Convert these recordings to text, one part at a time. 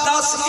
10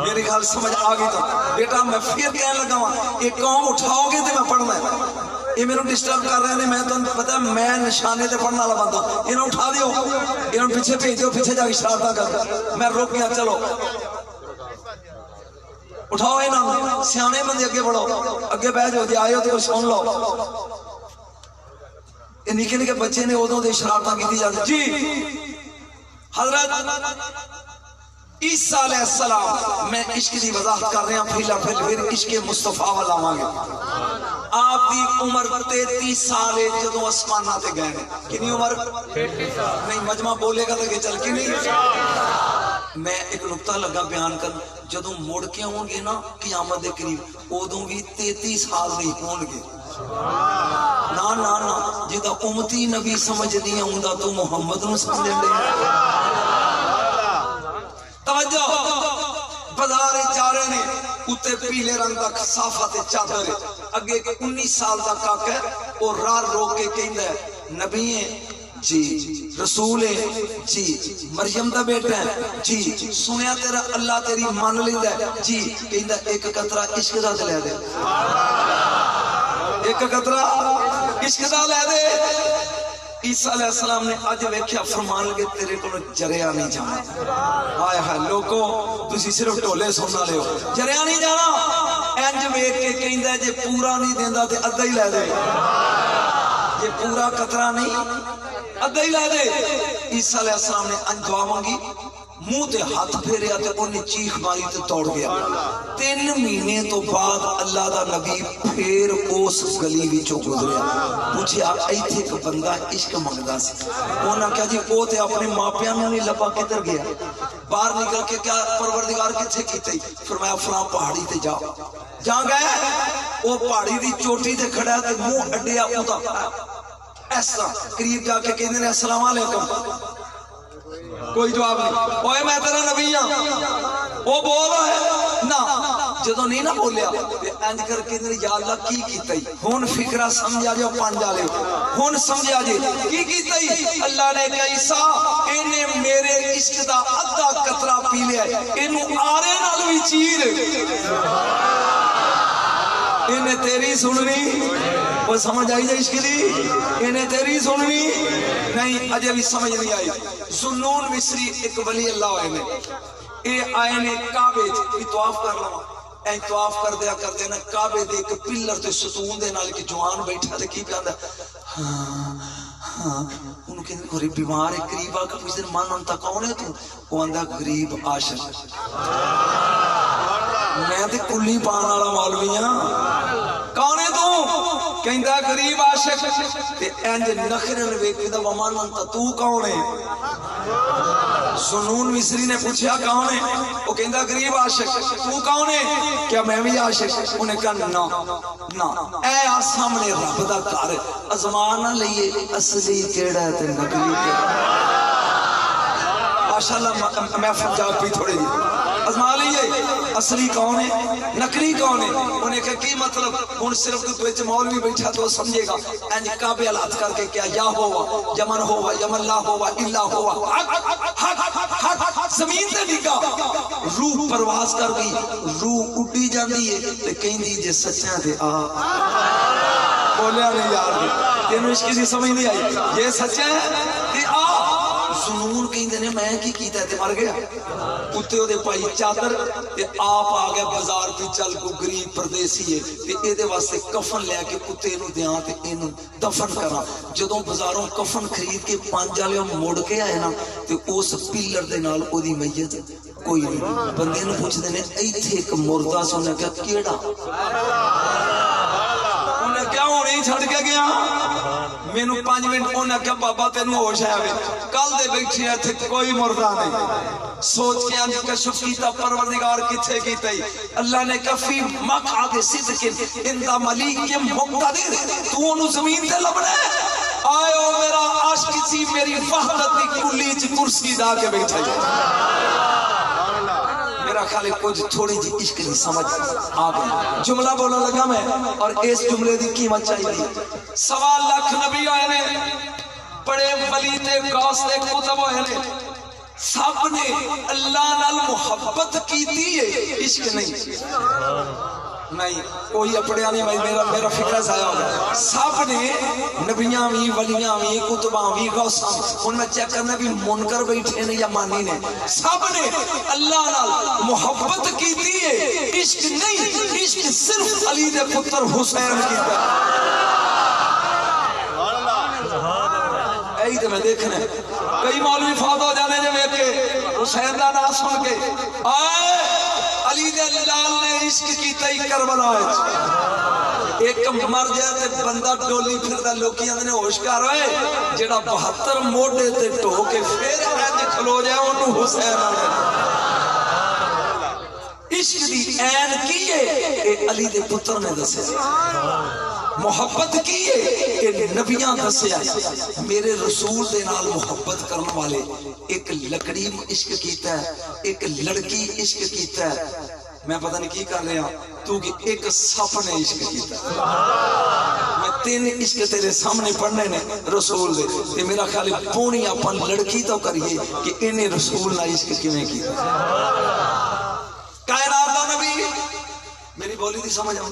میری گل سمجھ آ گئی تو بیٹا میں پھر کہنے لگا ہوں یہ قوم اٹھاؤ گے تو میں پڑھنا ہے یہ میرے ڈسٹرب کر رہے ہیں میں تو پتا میں نشانے تے پڑھنے والا بندہ انہوں اٹھا دیو انہوں پیچھے بھیج دیو پیچھے جا کے شرارتاں کر میں روک گیا چلو اٹھاؤ انہوں سیانے بندے اگے بڑھو اگے بیٹھ جاؤ جی آئے ہو تو سن لو یہ نکے نکے بچے نے ادوں دے شرارتاں کی جاتی جی حضرت عیسیٰ علیہ السلام میں عشق کی وضاحت کر رہے ہیں پھر عشق مصطفیٰ والا آواں آپ کی عمر 33 سال ہے جدوں آسماناں تے گئے ہیں کتنی عمر 33 سال نہیں مجمع بولے گا تو چل کے نہیں میں ایک نقطہ لگا بیان کر جدوں مڑ کے ہوں گے نا قیامت دے قریب ادوں بھی 33 سال نہیں ہون گے نا نا نا جدا امتی نبی سمجھ نہیں ہوندا تو محمد نو سمجھ لے توجہ بازار چارے نے اتے پیلے رنگ دا صافہ تے چادر اگے 19 سال دا کاک ہے اور راہ روک کے کہندا ہے نبی ہے جی رسول ہے جی مریم دا بیٹا ہے جی سنیا تیرا اللہ تیری مان لیندا ہے جی کہندا ایک قطرہ عشق دا لے دے ایک قطرہ عشق دا لے دے عیسیٰ علیہ السلام نے آج ویکھیا فرمان لگے تیرے کو جریا نہیں جانا آئے ہاں لوگوں تسی صرف ٹولے سننا لے ہو جریا نہیں جانا انج ویکھ کے کہندا جے پورا نہیں دیندا تے ادھا ہی لے دے جے پورا قطرہ نہیں ادھا ہی لے دے عیسیٰ علیہ السلام نے انج دعا مانگی منہ تے ہاتھ پھیریا تے انہیں چیخ ماری تے توڑ گیا 3 مہینے تو بعد اللہ دا نبی پھر اس گلی وچوں گزریا پوچھیا ایتھے ایک بندہ عشق منگدا سی انہاں کہا جی او تے اپنے ماپیاں نوں نہیں لبا کدھر گیا باہر نکل کے کیا پروردگار کتھے کیتے فرمایا فلاں پہاڑی تے جا جا گئے او پہاڑی دی چوٹی تے کھڑا تے منہ اڈیا اودا ایسا قریب جا کے کہندے نے السلام علیکم کوئی جواب نہیں اوے میں تیرا نبی ہاں وہ بول رہا ہے نا جدوں نہیں نہ بولیا انج کر کے یا اللہ کی کیتا ہی ہن فکرہ سمجھا جے پانچ والے ہن سمجھا جے کی کیتا ہی اللہ نے کہا عیسیٰ اینے میرے عشق دا ادھا قطرہ پی لیا اینو آرے نال وی چیر اینے تیری سننی وہ سمجھ آئی جائے عشق دی انہیں تیری سننی نہیں اجے بھی سمجھ نہیں آئی ذوالنون مصری ایک ولی اللہ ہوئے نے اے آئے نے کعبے بھی طواف کر لوا اے طواف کر دیا نا کعبے دے ایک پلر تے ستون دے نال کہ جوان بیٹھا تے کی پیاندا ہاں ہاں انہوں کہنے کوئی بیمار ہے قریب آ کے پوچھتے ہیں مان انتا کون ہے تو وہ اندھا غریب عاشق میں تے کلی پان والا مولوی ہاں کون ہے تو کہندا غریب عاشق تے انج نخرن ویکھدا ومان انتا تو کون ہے ذوالنون مصری نے پوچھا کون ہے وہ کہندا غریب عاشق تو کون ہے کیا میں بھی عاشق انہیں کہا نا نا اے سامنے رب دا گھر ازمان لئیے اصلی کیڑا ہے تے نقلی کیڑا ماشاءاللہ میں پنجاب بھی تھوڑے دی ازما لیے اصلی کون ہے نقلی کون ہے انہیں کہا کی مطلب ان صرف تو بیچ مولوی بیٹھا تو سمجھے گا انج کعبے علات کر کے کیا یا ہوا یمن ہوا یمن لا ہوا اللہ ہوا حق زمین تے نکا روح پرواز کر گئی روح اڈی جاندی ہے تے کہندی جے سچیاں تے آ بولیا نہیں یار تینوں اس کی سمجھ نہیں آئی یہ سچا ہے کہ آ ذوالنون کہندے نے میں کی کیتا تے مر گیا کتے او دے پائی چادر تے آپ آ گئے بازار تے چل کو غریب پردیسی ہے تے اے دے واسطے کفن لے کے کتے نو دیاں تے اینو دفن کراں جدوں بازاروں کفن خرید کے 5 والے مڑ کے آئے نا تے اس پلر دے نال او دی میت کوئی نہیں بندے نو پوچھدے نے ایتھے ایک مردہ سنیا کہ کیڑا انہیں کیا ہونے ہی چھڑ کے گیا میں نو 5 منٹ انہیں کہا بابا تینو ہوش ہے کل دے بیٹھی ہے تھے کوئی مردہ نہیں سوچ کے آنج کشف کیتا پروردگار کتھے کیتا ہی اللہ نے کہا فی مقعد صدق اندہ ملیک مقتدر تو انہوں زمین تے لبنے آئے او میرا عاشق سی میری وحدت کی کلی چی کرسی دا کے بیٹھا ہے میرا خیال ہے کچھ تھوڑی جی عشق نہیں سمجھ آ گئی جملہ بولا لگا میں اور اس جملے دی قیمت چاہیے 1.25 لاکھ نبی آئے نے بڑے ولی تے غوث تے کتب ہوئے نے سب نے اللہ نال محبت کیتی ہے، عشق نہیں کوئی اپڑیا نہیں بھائی، میرا فکر ضائع ہو گیا. سب نے نبیاں بھی، ولیاں بھی، کتباں بھی، غوثاں ان میں چیک کرنا بھی منکر بیٹھے نے یا مانی نے، سب نے اللہ نال محبت کیتی ہے، عشق نہیں. عشق صرف علی دے پتر حسین کیتا. یہی تو میں دیکھنا ہے کئی مولوی فوت ہو جانے جو ویکھ کے حسین دا نام سن کے آئے علی دے لال نے عشق کیتا ہی کربلا وچ. ایک مر جائے تے بندہ ڈولی پھردا لوکی اندے نے ہوش کر ہوئے جڑا 72 موڈے تے ٹھو کے پھر انج کھلو جائے اونوں حسین آنے. عشق دی عین کی ہے اے علی دے پتر نے دسیا. محبت کی ہے کہ نبیاں دسیا. میرے رسول دے نال محبت کرنے والے ایک لکڑی عشق کیتا ہے، ایک لڑکی عشق کیتا ہے. میں پتہ نہیں کی کر رہا تو کہ ایک سپ نے عشق کیتا ہے. میں 3 عشق تیرے سامنے پڑھنے نے رسول دے تے میرا خیال ہے پونی اپن لڑکی تو کریے کہ انہیں رسول نہ عشق کیویں کیتا. کائنات دا نبی میری بولی دی سمجھ آؤں.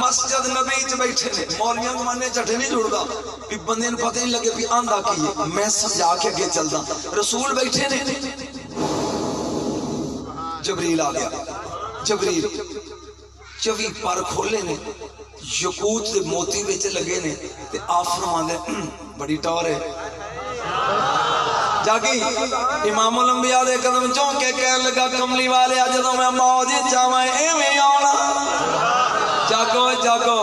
مسجد نبی چ بیٹھے نے، مولیاں مانے چٹے نہیں جڑدا بھی بندے نوں پتہ نہیں لگے بھی آندا کی ہے. میں سمجھا کے اگے چلدا. رسول بیٹھے نے، جبریل آ گیا. جبریل 24 پر کھولے نے، یقوت دے موتی وچ لگے نے تے آپ فرماندے بڑی ٹور ہے. جاگی امام الانبیاء دے قدم چون کے کہنے لگا کملی والے جدوں میں موج چاواں ایویں آونا. جاگو جاگو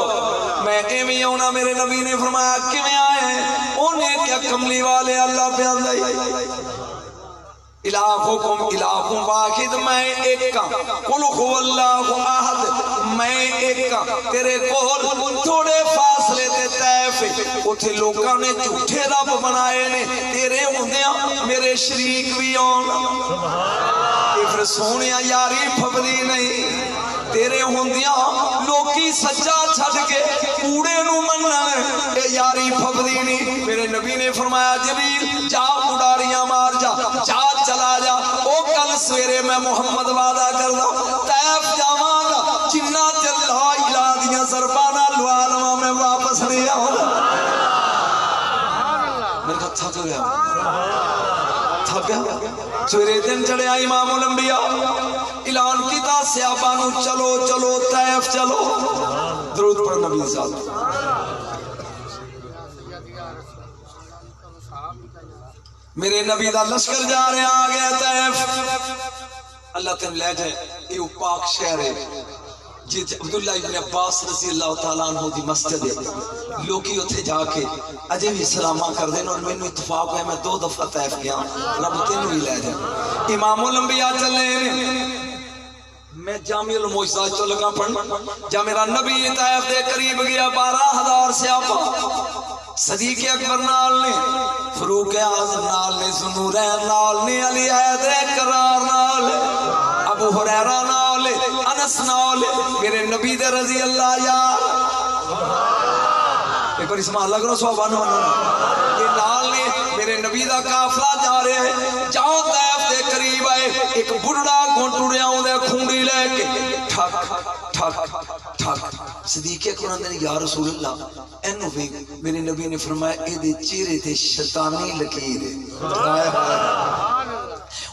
میں ایویں آونا. میرے نبی نے فرمایا کیویں آئے؟ انہیں کیا کملی والے اللہ پہ آندا ہی الہکم الہ واحد، میں ایک ہاں. قل هو اللہ احد، میں ایک ہاں. تیرے کول تھوڑے فاصلے تے طیف اوتھے لوکاں نے جھوٹے رب بنائے نے، تیرے ہوندیاں میرے شریک بھی آن. پھر سونیا یاری پھبدی نہیں، تیرے ہوندیاں لوکی سچا چھڈ کے کوڑے نو منن، اے یاری پھبدی نہیں. میرے نبی نے فرمایا جبریل جا اڈاریاں مار جا، جا چلا جا. او کل سویرے میں محمد وعدہ کردا طیف جاواں گا، جنہ تے لا الہ دیاں ضرباں لوا لواں میں واپس نہیں آؤں. میں کہا تھک گیا تھک گیا. سویرے دن چڑھیا امام الانبیاء اعلان کیتا صحابہ نو چلو چلو طیف چلو. درود پڑھ نبی صاحب. میرے نبی دا لشکر جا رہے آ گیا طیف. اللہ تن لے جائے یہ پاک شہر ہے جی. عبداللہ ابن عباس رضی اللہ تعالیٰ عنہ دی مسجد ہے. لوگی اتھے جا کے اجے بھی سلامہ کر دینا اور میں نے اتفاق ہے میں 2 دفعہ طیف گیا. رب تینوں ہی لے جائے. امام الانبیاء چلے. میں جامع المعجزات تو لگا پڑھنا. جا میرا نبی طیف دے قریب گیا 12,000 صحابہ. صدیق اکبر نال نے، فاروق اعظم نال نے، ذوالنورین نال نے، علی حیدر کرار نال، ابو ہریرہ نال، انس نال. میرے نبی دے رضی اللہ یار ایک بار اسمہ اللہ کرو سبحان اللہ. یہ نال نے میرے نبی دا قافلہ جا رہے ہیں. جاؤ طیف دے قریب آئے. ایک بڑھڑا گھنٹڑیا ہوں دے کھونڈی لے کے ٹھک ٹھک ٹھک. صدیق اکبر نے یا رسول اللہ اینو بھی. میرے نبی نے فرمایا اے دے چہرے تے شیطانی لکیر ہے.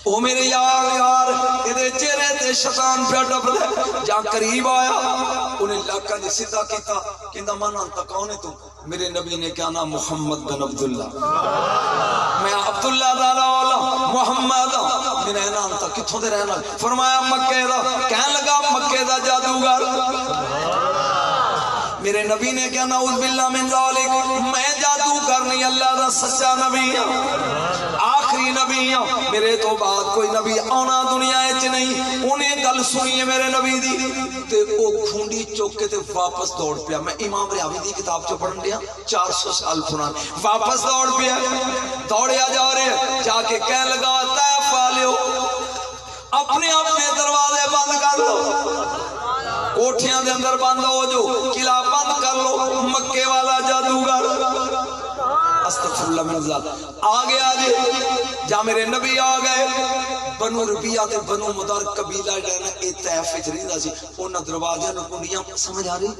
او میرے یار یار اے چہرے تے شیطان پہ ڈب دے. جا قریب آیا انہیں لاکہ نے سیدھا کیتا کہندا من انت کون ہے تو؟ میرے نبی نے کہا نا محمد بن عبداللہ. میں عبداللہ دا رولا محمد. میرے نا انت کتھوں دے رہنا؟ فرمایا مکے دا. کہنے لگا مکے دا جادوگر. میرے نبی نے کہا نعوذ باللہ من ذالک، میں جادوگر نہیں، اللہ دا سچا نبی ہوں، آخری نبی ہوں. میرے تو بعد کوئی نبی آنا دنیا وچ نہیں. انہیں گل سنی ہے میرے نبی دی تے او کھونڈی چوک کے تے واپس دوڑ پیا. میں امام راوی دی کتاب چ پڑھن دیا 400 سال پران. واپس دوڑ پیا. دوڑیا جا رہے جا کے کہنے لگا طیف والےو اپنے اپنے دروازے بند کر لو، کوٹھیاں دے اندر بند ہو جو، قلعہ بند کر لو. مکے والا جادوگر استغفراللہ من ذات آگے آجے جا میرے نبی آگئے بنو ربیہ تے بنو مدر قبیلہ جانا اے طیف اجری دا سی انہاں دروازے نو کنڈیاں سمجھ آ رہی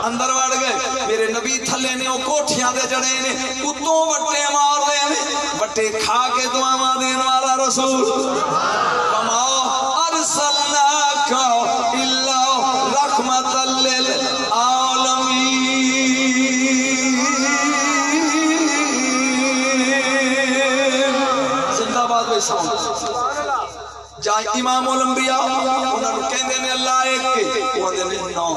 اندر وڑ گئے میرے نبی تھلے نے او کوٹھیاں دے جڑے نے کتوں وٹے مار دے نے وٹے کھا کے دعاواں دین والا رسول وما ارسلناک الا رحمۃ للعالمین زندہ باد بے ساؤں جائے امام الانبیاء انہوں نے کہندے نے اللہ ایک کے وہ دے نے نو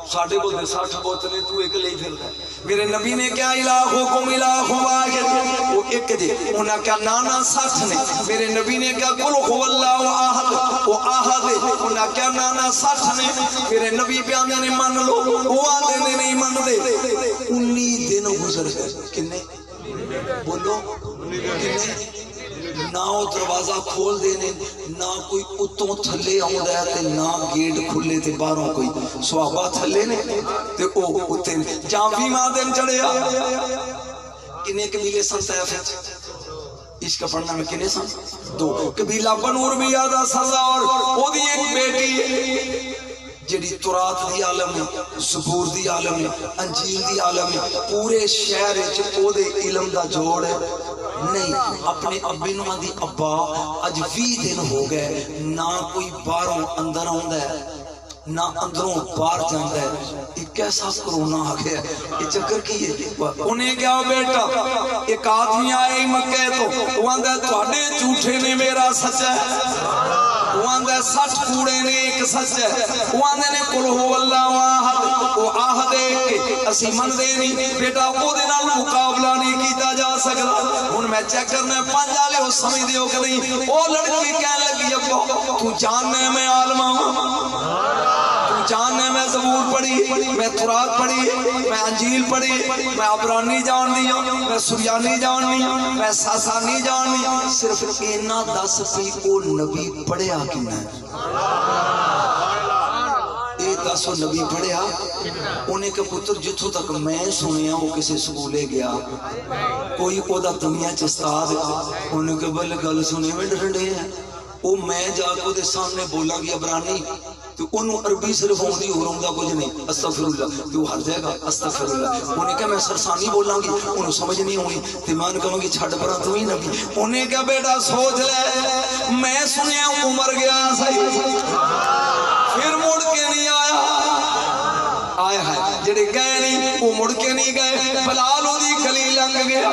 ساڑھے کو دے 60 بوتلیں تو ایک لئی پھر گئے میرے نبی نے کیا الہوکم الہ واحد وہ ایک دے انہاں کیا نانا 60 نے میرے نبی نے کیا قل هو اللہ احد وہ احد انہاں کیا نانا 60 نے میرے نبی بیان نے مان لو وہ آدھے نے نہیں مان دے 19 دن گزر گئے کنے بولو کنے نہ دروازہ کھول دینے نہ کوئی اتوں تھلے آؤں ہے تے نہ گیٹ کھلے تے باہروں کوئی صحابہ تھلے نے تے او اتے جانوی مادن چڑھے کنے قبیلے سن طیف عشق پڑھنا میں کنے سن 2 قبیلہ بنو ربیہ دا سردار او دی ایک بیٹی جڑی تورات دی عالم ہے زبور دی عالم ہے انجیل دی عالم ہے پورے شہر وچ او دے علم دا جوڑ ہے نہیں اپنے ابے نوں دی ابا اج 20 دن ہو گئے نہ کوئی باہروں اندر آوندا ہے نہ اندروں باہر جاندا ہے یہ کیسا کرونا آ گیا یہ چکر کی ہے انہیں کیا بیٹا ایک آدمی آئے مکے تو وہ آندا تواڈے جھوٹے نے میرا سچا ہے وہ آندا 60 کوڑے نے ایک سچ ہے وہ آندے نے قل هو اللہ احد وہ احد ایک اسی من دے نہیں بیٹا او دے نال مقابلہ نہیں کیتا جا سکدا ہن میں چیک کرنا 5 والے او سمجھ دیو کہ نہیں او لڑکی کہنے لگی ابا تو جاننے میں عالم ہوں جاننے میں زبور پڑھی میں تورات پڑھی میں انجیل پڑھی میں عبرانی جان دیا میں سریانی جان دیا میں ساسانی جان دیا صرف اینا 10 پی او نبی پڑھیا کنا ہے اے 10 نبی پڑھیا انہیں کہ پتر جتھوں تک میں سنیا وہ کسی سکولے گیا کوئی او دا دنیا چستاد انہیں کہ بل گل سنے میں ڈرنڈے ہیں وہ میں جا کے دے سامنے بولا گی عبرانی تو انہوں عربی صرف ہوندی ہو رہوں گا کچھ نہیں استغفراللہ تو ہر جائے گا استغفراللہ انہیں کہا میں سرسانی بولاں گی انہوں سمجھ نہیں ہوئی تیمان کہوں گی چھڑ پرا تو ہی نبی انہیں کہا بیٹا سوچ لے میں سنیا عمر گیا صحیح پھر مڑ کے نہیں آیا آیا ہے جڑے گئے نہیں وہ مڑ کے نہیں گئے بلال دی گلی لنگ گیا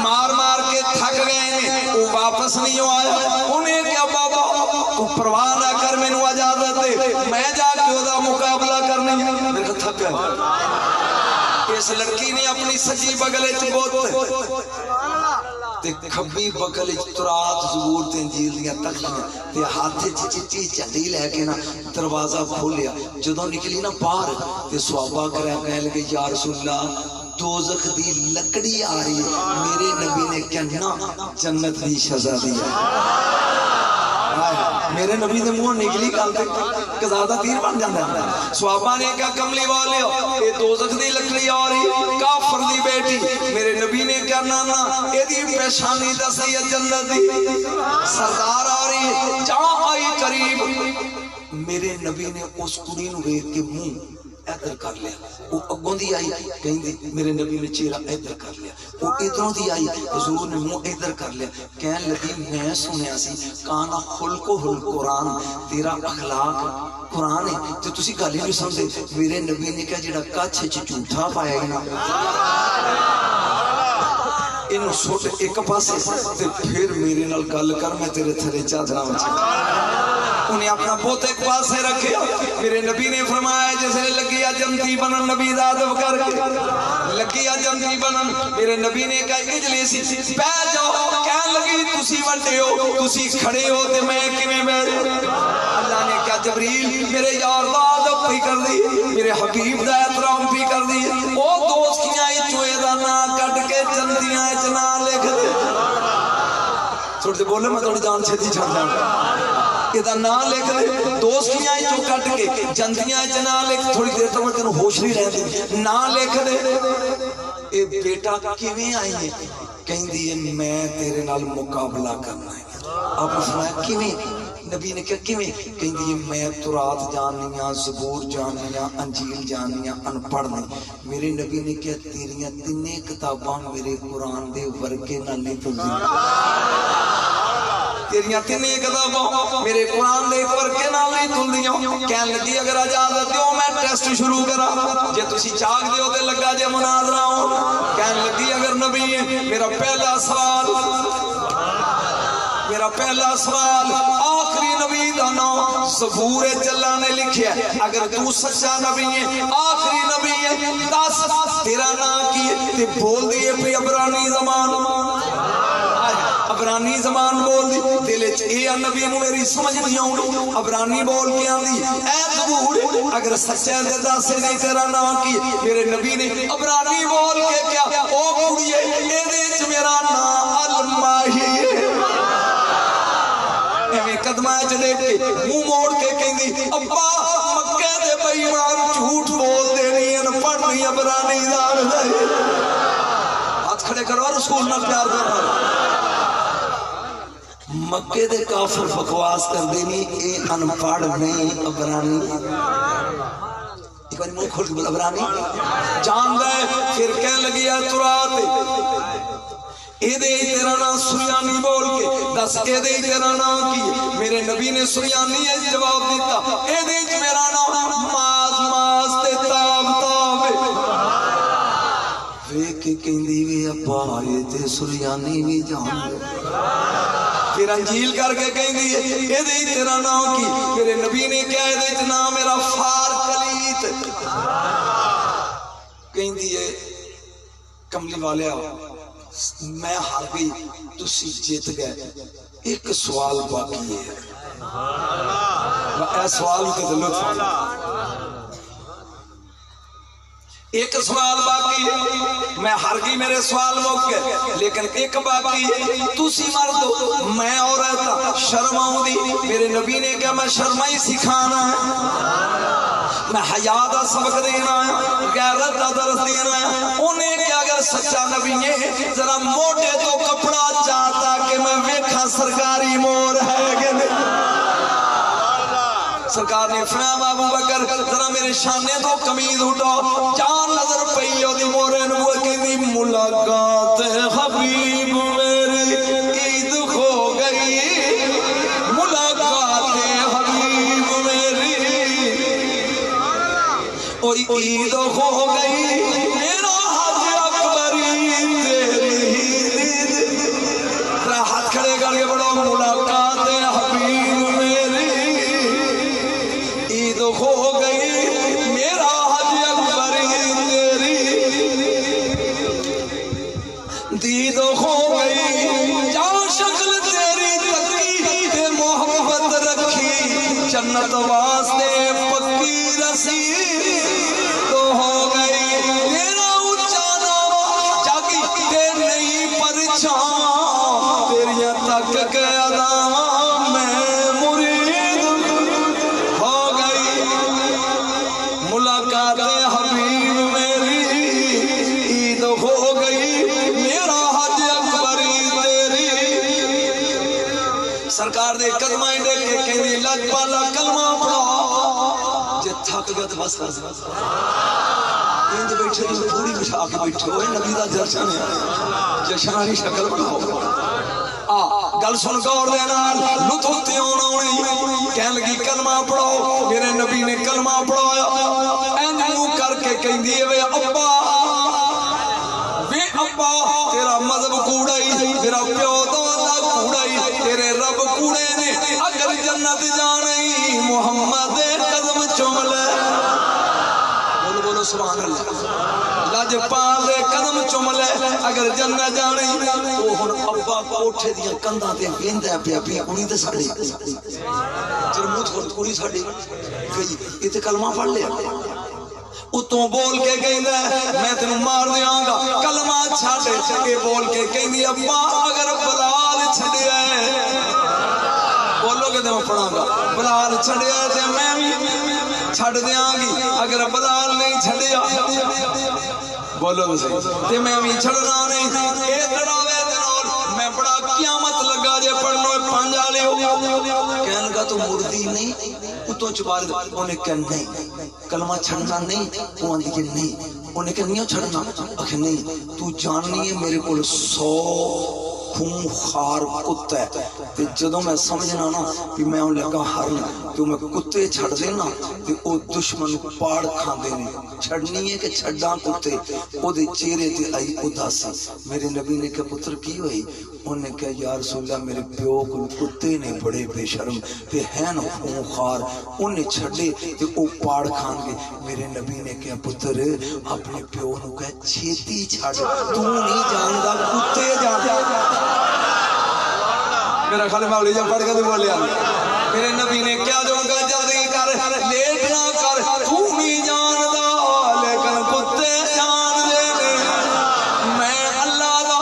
مار مار کے تھک گئے نہیں وہ واپس نہیں آیا انہیں کیا بابا تو پرواہ نہ کر میں نو اجازت دے میں جا کے دا مقابلہ کرنے میرے کو تھک گئے اس لڑکی نے اپنی سجی بغل وچ بوت تے کھبی بغل وچ تورات زبور تے انجیل دیاں تخلیاں تے ہاتھ وچ چٹی جھنڈی لے کے نا دروازہ کھولیا جدوں نکلی نا باہر تے صحابہ کہنے لگے یا رسول اللہ دوزخ دی لکڑی آ رہی ہے میرے نبی نے کہنا جنت دی شہزادی ہے میرے نبی نے منہ نکلی گل تے قزادہ تیر بن جاندا ہے صحابہ نے کہا کملی والے اے دوزخ دی لکڑی آ رہی کافر دی بیٹی میرے نبی نے کہا نانا اے دی پیشانی دسی جنت دی سردار آ رہی جا آئی قریب میرے نبی نے اس کڑی نو ویکھ کے منہ ادھر کر لیا وہ اگوں دی آئی کہیں دی میرے نبی نے چہرہ ادھر کر لیا وہ ادھروں دی آئی حضور نے منہ ادھر کر لیا کہنے لگی میں سنیا سی کانا خلق القرآن تیرا اخلاق قرآن ہے تو تسی گل ہی نہیں سمجھے میرے نبی نے کہا جڑا کچھ جھوٹا پایا ہے نا انہوں سوٹ ایک پاسے تے پھر میرے نال گل کر میں تیرے تھلے چادرا وچ انہیں اپنا بہت ایک پاسے رکھے میرے نبی نے فرمایا جیسے لگیا جنتی بنن نبی دادب کر کے لگیا جنتی بنن میرے نبی نے کہا اجلیسی پہ جاؤ کہنے لگی تسی وڈے ہو تسی کھڑے ہو تے میں کیویں بیٹھ اللہ نے کہا جبریل میرے یار دا ادب بھی کر دی میرے حبیب دا احترام بھی کر دی او دوستیاں چوئے دا نا کٹ کے جنتیاں وچ نا لکھ دے تھوڑے دے بولے میں تھوڑی جان چھتی چھڑ جاؤں یہ نام لکھ دے دوستیاں جو کٹ کے جنتیاں چ نام لکھ تھوڑی دیر تک تینوں ہوش نہیں رہتی نام لکھ دے اے بیٹا کیویں آئی ہے؟ کہندی ہے میں تیرے نال مقابلہ کرنا ہے۔ آپ نے فرمایا کیویں؟ نبی نے کہا کیویں؟ کہندی ہے میں تورات جاننیاں، زبور جاننیاں، انجیل جاننیاں، ان پڑھ نہیں۔ میرے نبی نے کہا تیریاں تینے کتاباں میرے قرآن دے ورگے نال نہیں تلدیاں، تیریاں تینے کتاباں میرے قرآن دے ورگے نال نہیں تلدیاں۔ کہن لگی اگر اجازت دیو میں ٹیسٹ شروع کرا، جے تسی چاک دیو تے لگا جے مناظرہ ہو۔ کہن لگی اگر نبی میرا پہلا سوال آخری نبی دا نام زبور اللہ نے لکھیا ہے، اگر تو سچا نبی ہے، آخری نبی ہے، دس تیرا نام کی ہے؟ تے بول دیئے پہ عبرانی زبان بول دی۔ دل وچ اے نبی نو میری سمجھ نہیں آؤں، عبرانی بول کے آندی اے زبور اگر سچا تے دس نہیں تیرا نام کی؟ میرے نبی نے عبرانی بول کے کیا او کڑیے اے دے وچ میرا نام الماہی ہے۔ قدمہ چلے کے منہ موڑ کے کہندی ابا مکے دے بے ایمان جھوٹ بول دے نہیں ان پڑھ نہیں عبرانی دار دے۔ ہاتھ کھڑے کرو رسول نہ پیار کرو۔ مکے دے کافر بکواس کر دینی اے ان پڑھ نہیں عبرانی، ایک بار منہ کھول کے بول عبرانی جان دے۔ پھر کہنے لگی ہے تورات اے دے تیرا نام سریانی بول کے دس اے دے تیرا نام کی؟ میرے نبی نے سریانی ہے جواب دیتا اے دے میرا نام ماز تے تاب ویکھ کے کہندی وی ابا اے تے سریانی بھی جان دے۔ پھر انجیل کر کے کہندی اے دے تیرا نام کی؟ میرے نبی نے کہا اے دے نام میرا فار کلیت۔ کہندی ہے کملی والے میں ہار گئی تسی جیت گئے، ایک سوال باقی ہے۔ اے سوال کے لطف ایک سوال باقی ہے، میں ہار گئی میرے سوال موک گئے، لیکن ایک باقی ہے تسی مرد میں عورت شرم آؤں دی۔ میرے نبی نے کہا میں شرمائی سکھانا ہے، میں حیا دا سبق دینا ہے، غیرت دا درس دینا ہے۔ انہیں کہ اگر سچا نبی ہے ذرا موٹے تو کپڑا چاہتا کہ میں ویکھا سرکاری مور ہے کہ نہیں۔ سرکار نے فرمایا ابو بکر ذرا میرے شانے تو قمیض اٹھاؤ، جان نظر پئی اودی مورے نو کہندی ملاقات حبیب میری عید ہو گئی، ملاقات حبیب میری عید ہو گئی، میرا حج اکبر تیری ہاتھ کھڑے کر کے بڑا ملاقات حبیب میری عید ہو گئی، میرا حج اکبر تیری دید ہو گئی، جہاں شکل تیری تکی تے محبت رکھی، جنت واسطے پکی رسی تو ہو گئی، میرا اونچا نام جاگی تے نہیں پرچھاں، تیریاں تک کے اداواں میں مرید ہو گئی، ملاقات حبیب میری عید ہو گئی، میرا حج اکبر تیری۔ سرکار دے قدمہ ڈے کے کہندی لگ پالا کلمہ پڑھا، جے تھک گیا تو بس بس انج بیٹھے تو پوری بٹھا کے بیٹھے ہوئے نبی دا جشن ہے، جشنانی شکل بناؤ۔ گل سن غور دے نال لطف تے آنا ہونی۔ کہن لگی کلمہ پڑھو، میرے نبی نے کلمہ پڑھایا، انج منہ کر کے کہندی وے ابا تیرا مذہب کوڑائی، تیرا پیو تو اللہ کوڑائی، تیرے رب کوڑے نے، اگر جنت جانی محمد قدم چوم لے، بولو بولو سبحان اللہ، لج پال دے قدم چوم لے، اگر جنت جانی۔ وہ ہن ابا کوٹھے دیاں کندھاں تے ویندا پیا پیا کڑی تے ساڈی جرموت کڑی ساڈی گئی، یہ تے کلمہ پڑھ لیا، اتوں بول کے کہندا میں تینوں مار دیاں گا، کلمہ چھڈ کے بول کے کہندی ابا اگر بلال چھڈیا ہے، بولو کہ میں پڑھاں گا، بلال چھڈیا تے میں بھی چھڑ دیاں گی اگر بلال نہیں چھڑیا بولو تو صحیح تے میں بھی چھڑنا نہیں اے تڑاوے دنور میں بڑا قیامت لگا جے پڑھنو پانجا لے ہو کہنے کا تو مردی نہیں اتوں چبار انہیں کہ نہیں کلمہ چھڑنا نہیں وہ اندھی کہ نہیں انہیں کہ نہیں چھڑنا اکھے نہیں تو جاننی ہے میرے کو 100 خون خار کتا ہے تے جدوں میں سمجھنا نا کہ میں ان لگا ہرنا تو میں کتے چھڑ دینا تے او دشمن پاڑ کھان دینے چھڑنی ہے کہ چھڑاں کتے او دے چہرے تے آئی اداسی میرے نبی نے کہا پتر کی ہوئی انہوں نے کہا یا رسول اللہ میرے پیو کو کتے نے بڑے بے شرم تے ہیں نا خون خار انہیں چھڑے تے او پاڑ کھان گے میرے نبی نے کہا پتر اپنے پیو نو کہا چھیتی چھڑ تو نہیں جاندہ کتے جاندہ میرا خالی مولی جب پڑھ کے تو بولیا میرے نبی نے کیا جو کہا جلدی کر لیٹ نہ کر تو نہیں جاندہ لیکن کتے جان دے میں اللہ دا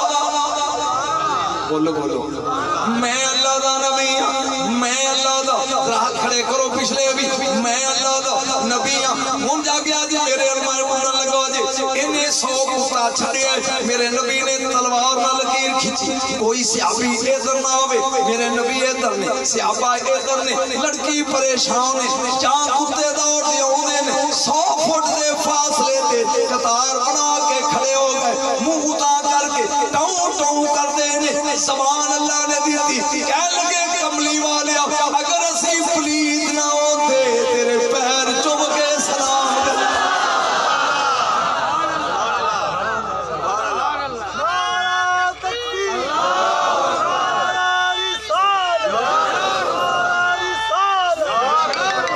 بولو بولو میں اللہ دا نبی میں اللہ دا راہ کھڑے کرو پچھلے ابھی میں اللہ دا نبی ہوں جا گیا جی میرے ارمان پڑھنے لگا جی انہیں 100 کتا چھڑے میرے نبی نے تلوار نہ لکیر کھچی کوئی صحابی ادھر نہ ہوئے میرے نبی ادھر نے صحابہ ادھر نے لڑکی پریشان ہے جہاں کتے دوڑ دے ہونے نے 100 فٹ دے فاصلے تے قطار بنا کے کھڑے ہو گئے منہ اتا کر کے ٹاؤں ٹاؤں کر دے نے زبان اللہ نے دیتی کہہ لگے کملی والے اگر اسی پلید نہ ہوتے تیرے پیر چوم کے سلام کر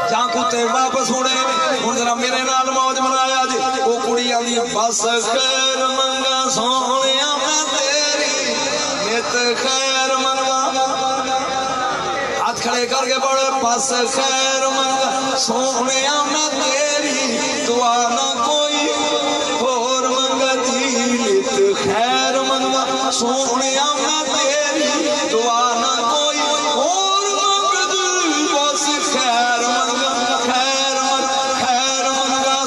جہاں کتے واپس ہونے ہوں ذرا میرے نال موج منایا جی وہ کڑی آدھی بس خیر منگا سونیا میں تیری نیت خیر منگا ہاتھ کھڑے کر کے پڑھے بس خیر منگا سونیا میں تیری دعا نہ کوئی اور منگا دی نیت خیر منگا سونیا میں تیری دعا نہ کوئی اور منگا دی بس خیر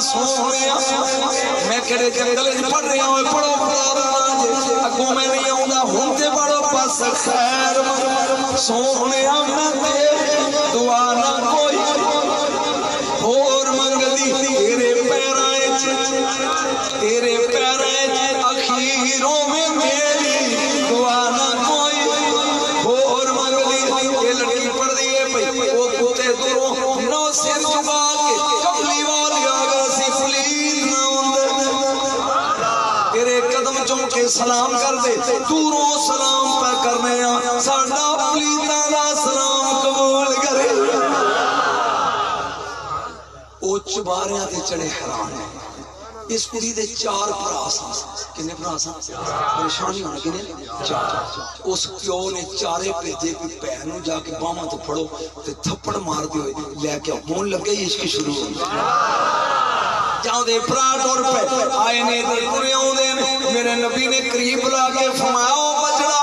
سونیا میں کڑے جنگلے پڑھ رہا ہوں پڑھو پڑھو اگوں میں نہیں آؤں ہونتے پڑھو بس خیر سونیا میں دعا نہ کوئی اور منگ دی تیرے پیرائیں اخیروں میں میری دعا نہ کوئی اور منگ دی یہ لڑکی پڑھ دی ہے بھئی وہ کتے دروں نو سر چکا کے کملی والی کے سلام کر دے دوروں سلام پہ کرنے ساڑھا پلیتاں دا سلام قبول کرے او چباریاں دے چڑے حیران ہیں اس کڑی دے 4 پراساں کنے پراساں پریشانی ہونا کنے 4 اس پیو نے 4 پہ دے کوئی پہنو جا کے باما تو پڑھو تے تھپڑ مار دے ہوئے لے کے ہون لگ گئی عشق شروع ہو جاؤں دے پراٹ اور پہ آئے نے دے پریوں دے میرے نبی نے قریب لا کے فرمایا او بچڑا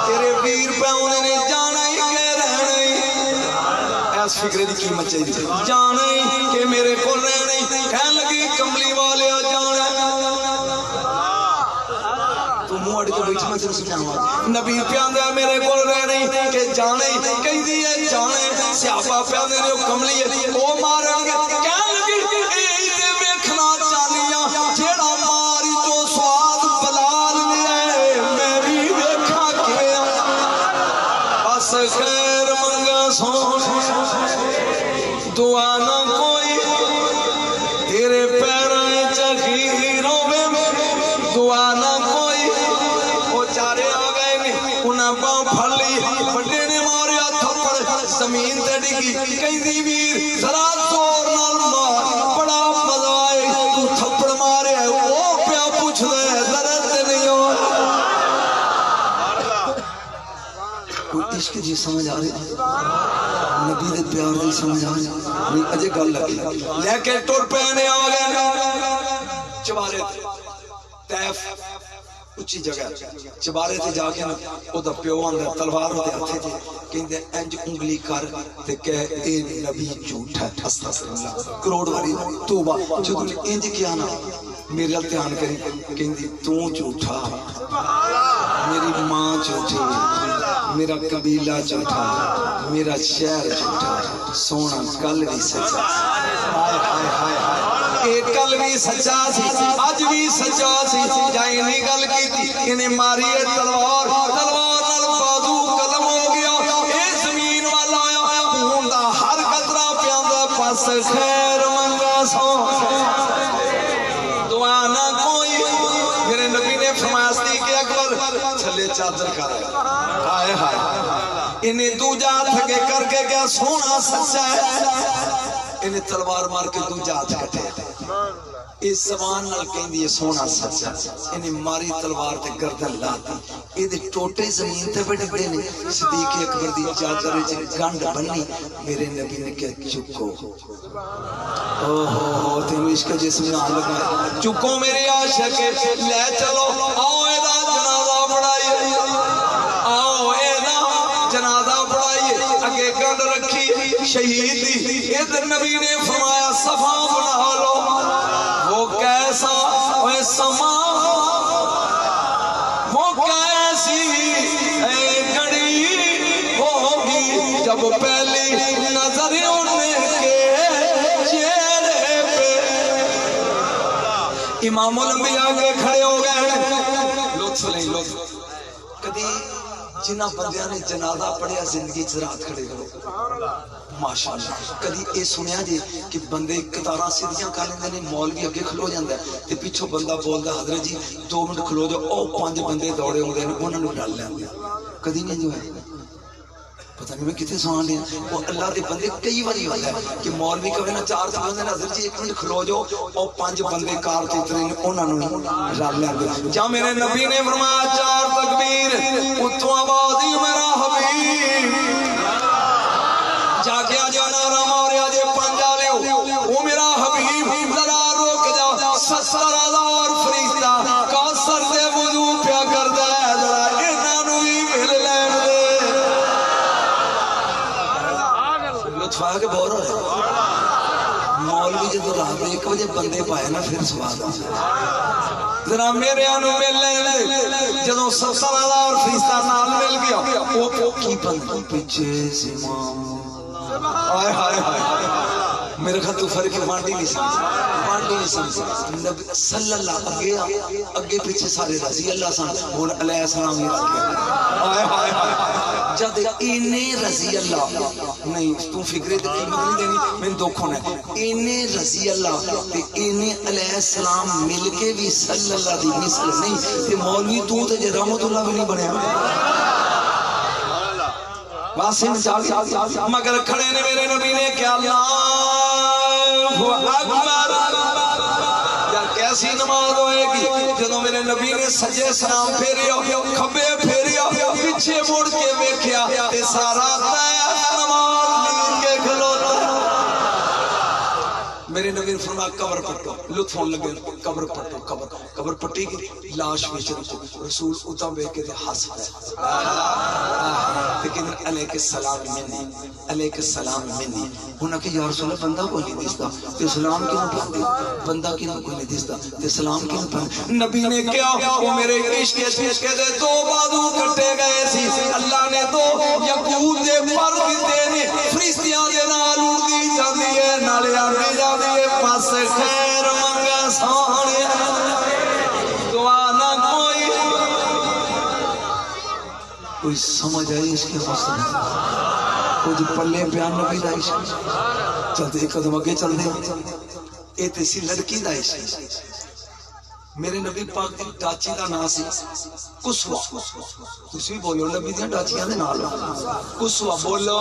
تیرے ویر پہ انہیں نے جانا ہی کہ رہنا ہی ایس فکرے دی قیمت چاہیے جانا ہی کہ میرے کو رہنا ہی کہنے لگی کملی والے جانا تو منہ اڑ کے بیٹھ میں تیرے سمجھاؤں نبی پیان دیا میرے کو رہنا ہی کہ جانا ہی کہیں دیئے جانا ہی سیاپا پیان دیا کملی ہے وہ ماریں گے کہنے لگی جیڑا ماری تو سواد بلال لے میں بھی دیکھا کیا بس خیر منگا سون دعا نہ کوئی تیرے پیرائیں چخیروں میں دعا نہ کوئی وہ چارے آ گئے میں انہیں باں پھڑ لی بڑے نے ماریا تھپڑ زمین تے ڈگی کہیں دی ویر ذرا زور نال مار بڑا مزہ آئے تو تھپڑ مارے وہ پیا پوچھ دے درد نہیں ہو کوئی عشق جی سمجھ آ رہے نبی دے پیار دی سمجھ آ رہے اجے گل لگی لے کے ٹر پہنے آ گئے چبارے طیف اچھی جگہ چبارے تے جا کے او دا پیو آندا تلوار دے ہتھے تے کہندے انج انگلی کر تے کہ اے نبی جھوٹا ہے استغفر اللہ کروڑ واری توبہ جدوں انج کیا نا میرے ال دھیان کری کہندی تو جھوٹا میری ماں جھوٹی میرا قبیلہ جھوٹا میرا شہر جھوٹا سونا کل بھی سچا ہائے ہائے ہائے ہائے ایک کل بھی سچا سی اج بھی سچا سی جائیں نہیں گل کی تھی انہیں ماری تلوار تلوار نال بازو قلم ہو گیا اے زمین والا آیا خون دا ہر قطرہ پیاندا پس خیر منگا سو دعا نہ کوئی میرے نبی نے فرمایا صدیق اکبر چھلے چادر کر ہائے ہائے انہیں دوجا تھکے کر کے کیا سونا سچا ہے انہیں تلوار مار کے دوجا ہاتھ کٹے اس زبان نال کہندی ہے سونا سچا انہیں ماری تلوار تے گردن لاتی اے دے ٹوٹے زمین تے بڑے بڑے نے صدیق اکبر دی چادر وچ گنڈ بنی میرے نبی نے کہا چکو او ہو تینوں عشق جسم نہ لگا چکو میرے عاشق لے چلو آؤ اے دا جنازہ پڑھائیے آؤ اے دا جنازہ پڑھائیے اگے گنڈ رکھی شہید دی ادھر نبی نے فرمایا صفا بنا لو وہ کیسا اے سما وہ کیسی اے گھڑی ہوگی جب پہلی نظر ان کے چہرے پہ امام الانبیاء کے کھڑے ہو گئے لطف لیں لطف کدی جنہ بندیاں نے جنازہ پڑھیا زندگی چ رات کھڑے کرو ماشاءاللہ کدی اے سنیا جی کہ بندے قطاراں سیدھیاں کر لیندے نے مولوی اگے کھلو جاندا ہے تے پیچھے بندہ بولدا حضرت جی 2 منٹ کھلو جاؤ او 5 بندے دوڑے ہوندے نے انہاں نوں ڈال لیندے کدی نہیں جو ہے پتہ نہیں میں کتے سوان لیا وہ اللہ دے بندے کئی باری ہوتا ہے کہ مولوی کہے نا 4 بندے نے حضرت جی 1 منٹ کھلو جاؤ او 5 بندے کار تے اترے نے انہاں نوں ڈال لیندے جا میرے نبی نے فرمایا 4 تکبیر اتوں آواز دی میرا حبیب جاگیا جانا رما رہا جے 5 والے او میرا حبیب ذرا روک جا 70,000 فرشتہ کوثر دے وضو پیا کردا ہے ذرا انہاں نوں وی مل لین دے لطف آ کے بور ہو مولوی جدو رات 1 بجے بندے پائے نا پھر سواد ذرا میرے انو مل لین جدو 70,000 فرشتہ نال مل گیا او کی بندے پیچھے سے امام آئے ہائے ہائے میرے خیال تو فرق بانٹی نہیں سمجھ نبی صلی اللہ اگے پیچھے سارے رضی اللہ سان اور علیہ السلام آئے ہائے ہائے جد انہیں رضی اللہ نہیں تو فکرے تے قیمت نہیں دینی میں دکھ ہونا ہے انہیں رضی اللہ تے انہیں علیہ السلام مل کے بھی صلی اللہ دی مثل نہیں تے مولوی تو تے جے رحمت اللہ بھی نہیں بنے واسم چاہیے مگر کھڑے نے میرے نبی نے کیا اللہ اکبر یا کیسی نماز ہوئے گی جدو میرے نبی نے سجے سلام پھیریا کھبے پھیریا پیچھے مڑ کے ویکھیا تے سارا نماز لین کے کھلوتا میرے نبی نے فرمایا قبر پٹو لطف ہونے لگے قبر پٹو قبر پٹی کی لاش بیچ رکھو رسول اتم بے کے ہنس پہ لیکن علیہ السلام منی علیہ السلام منی انہاں کہ یا رسول اللہ بندہ کوئی نہیں دیستا تے سلام کیوں پڑھتے بندہ کیوں کوئی نہیں دیستا تے سلام کیوں پڑھتے نبی نے کیا وہ میرے عشق کے دے 2 بازو کٹے گئے سی اللہ نے تو یقوت دے پر دیتے نے فرشتیاں دے نال اڑدی جاندی ہے نالے آندی جاندی ہے پاس خیر منگا سونے دعا نہ کوئی سمجھ آئی اس کے حسن کچھ پلے پیان نبی دا عشق چلتے ایک قدم اگے چل دے اے تیسی لڑکی دا عشق میرے نبی پاک دی ڈاچی دا نام سی کسوا تسی بھی بولو نبی دی ڈاچیاں دے نال کسوا بولو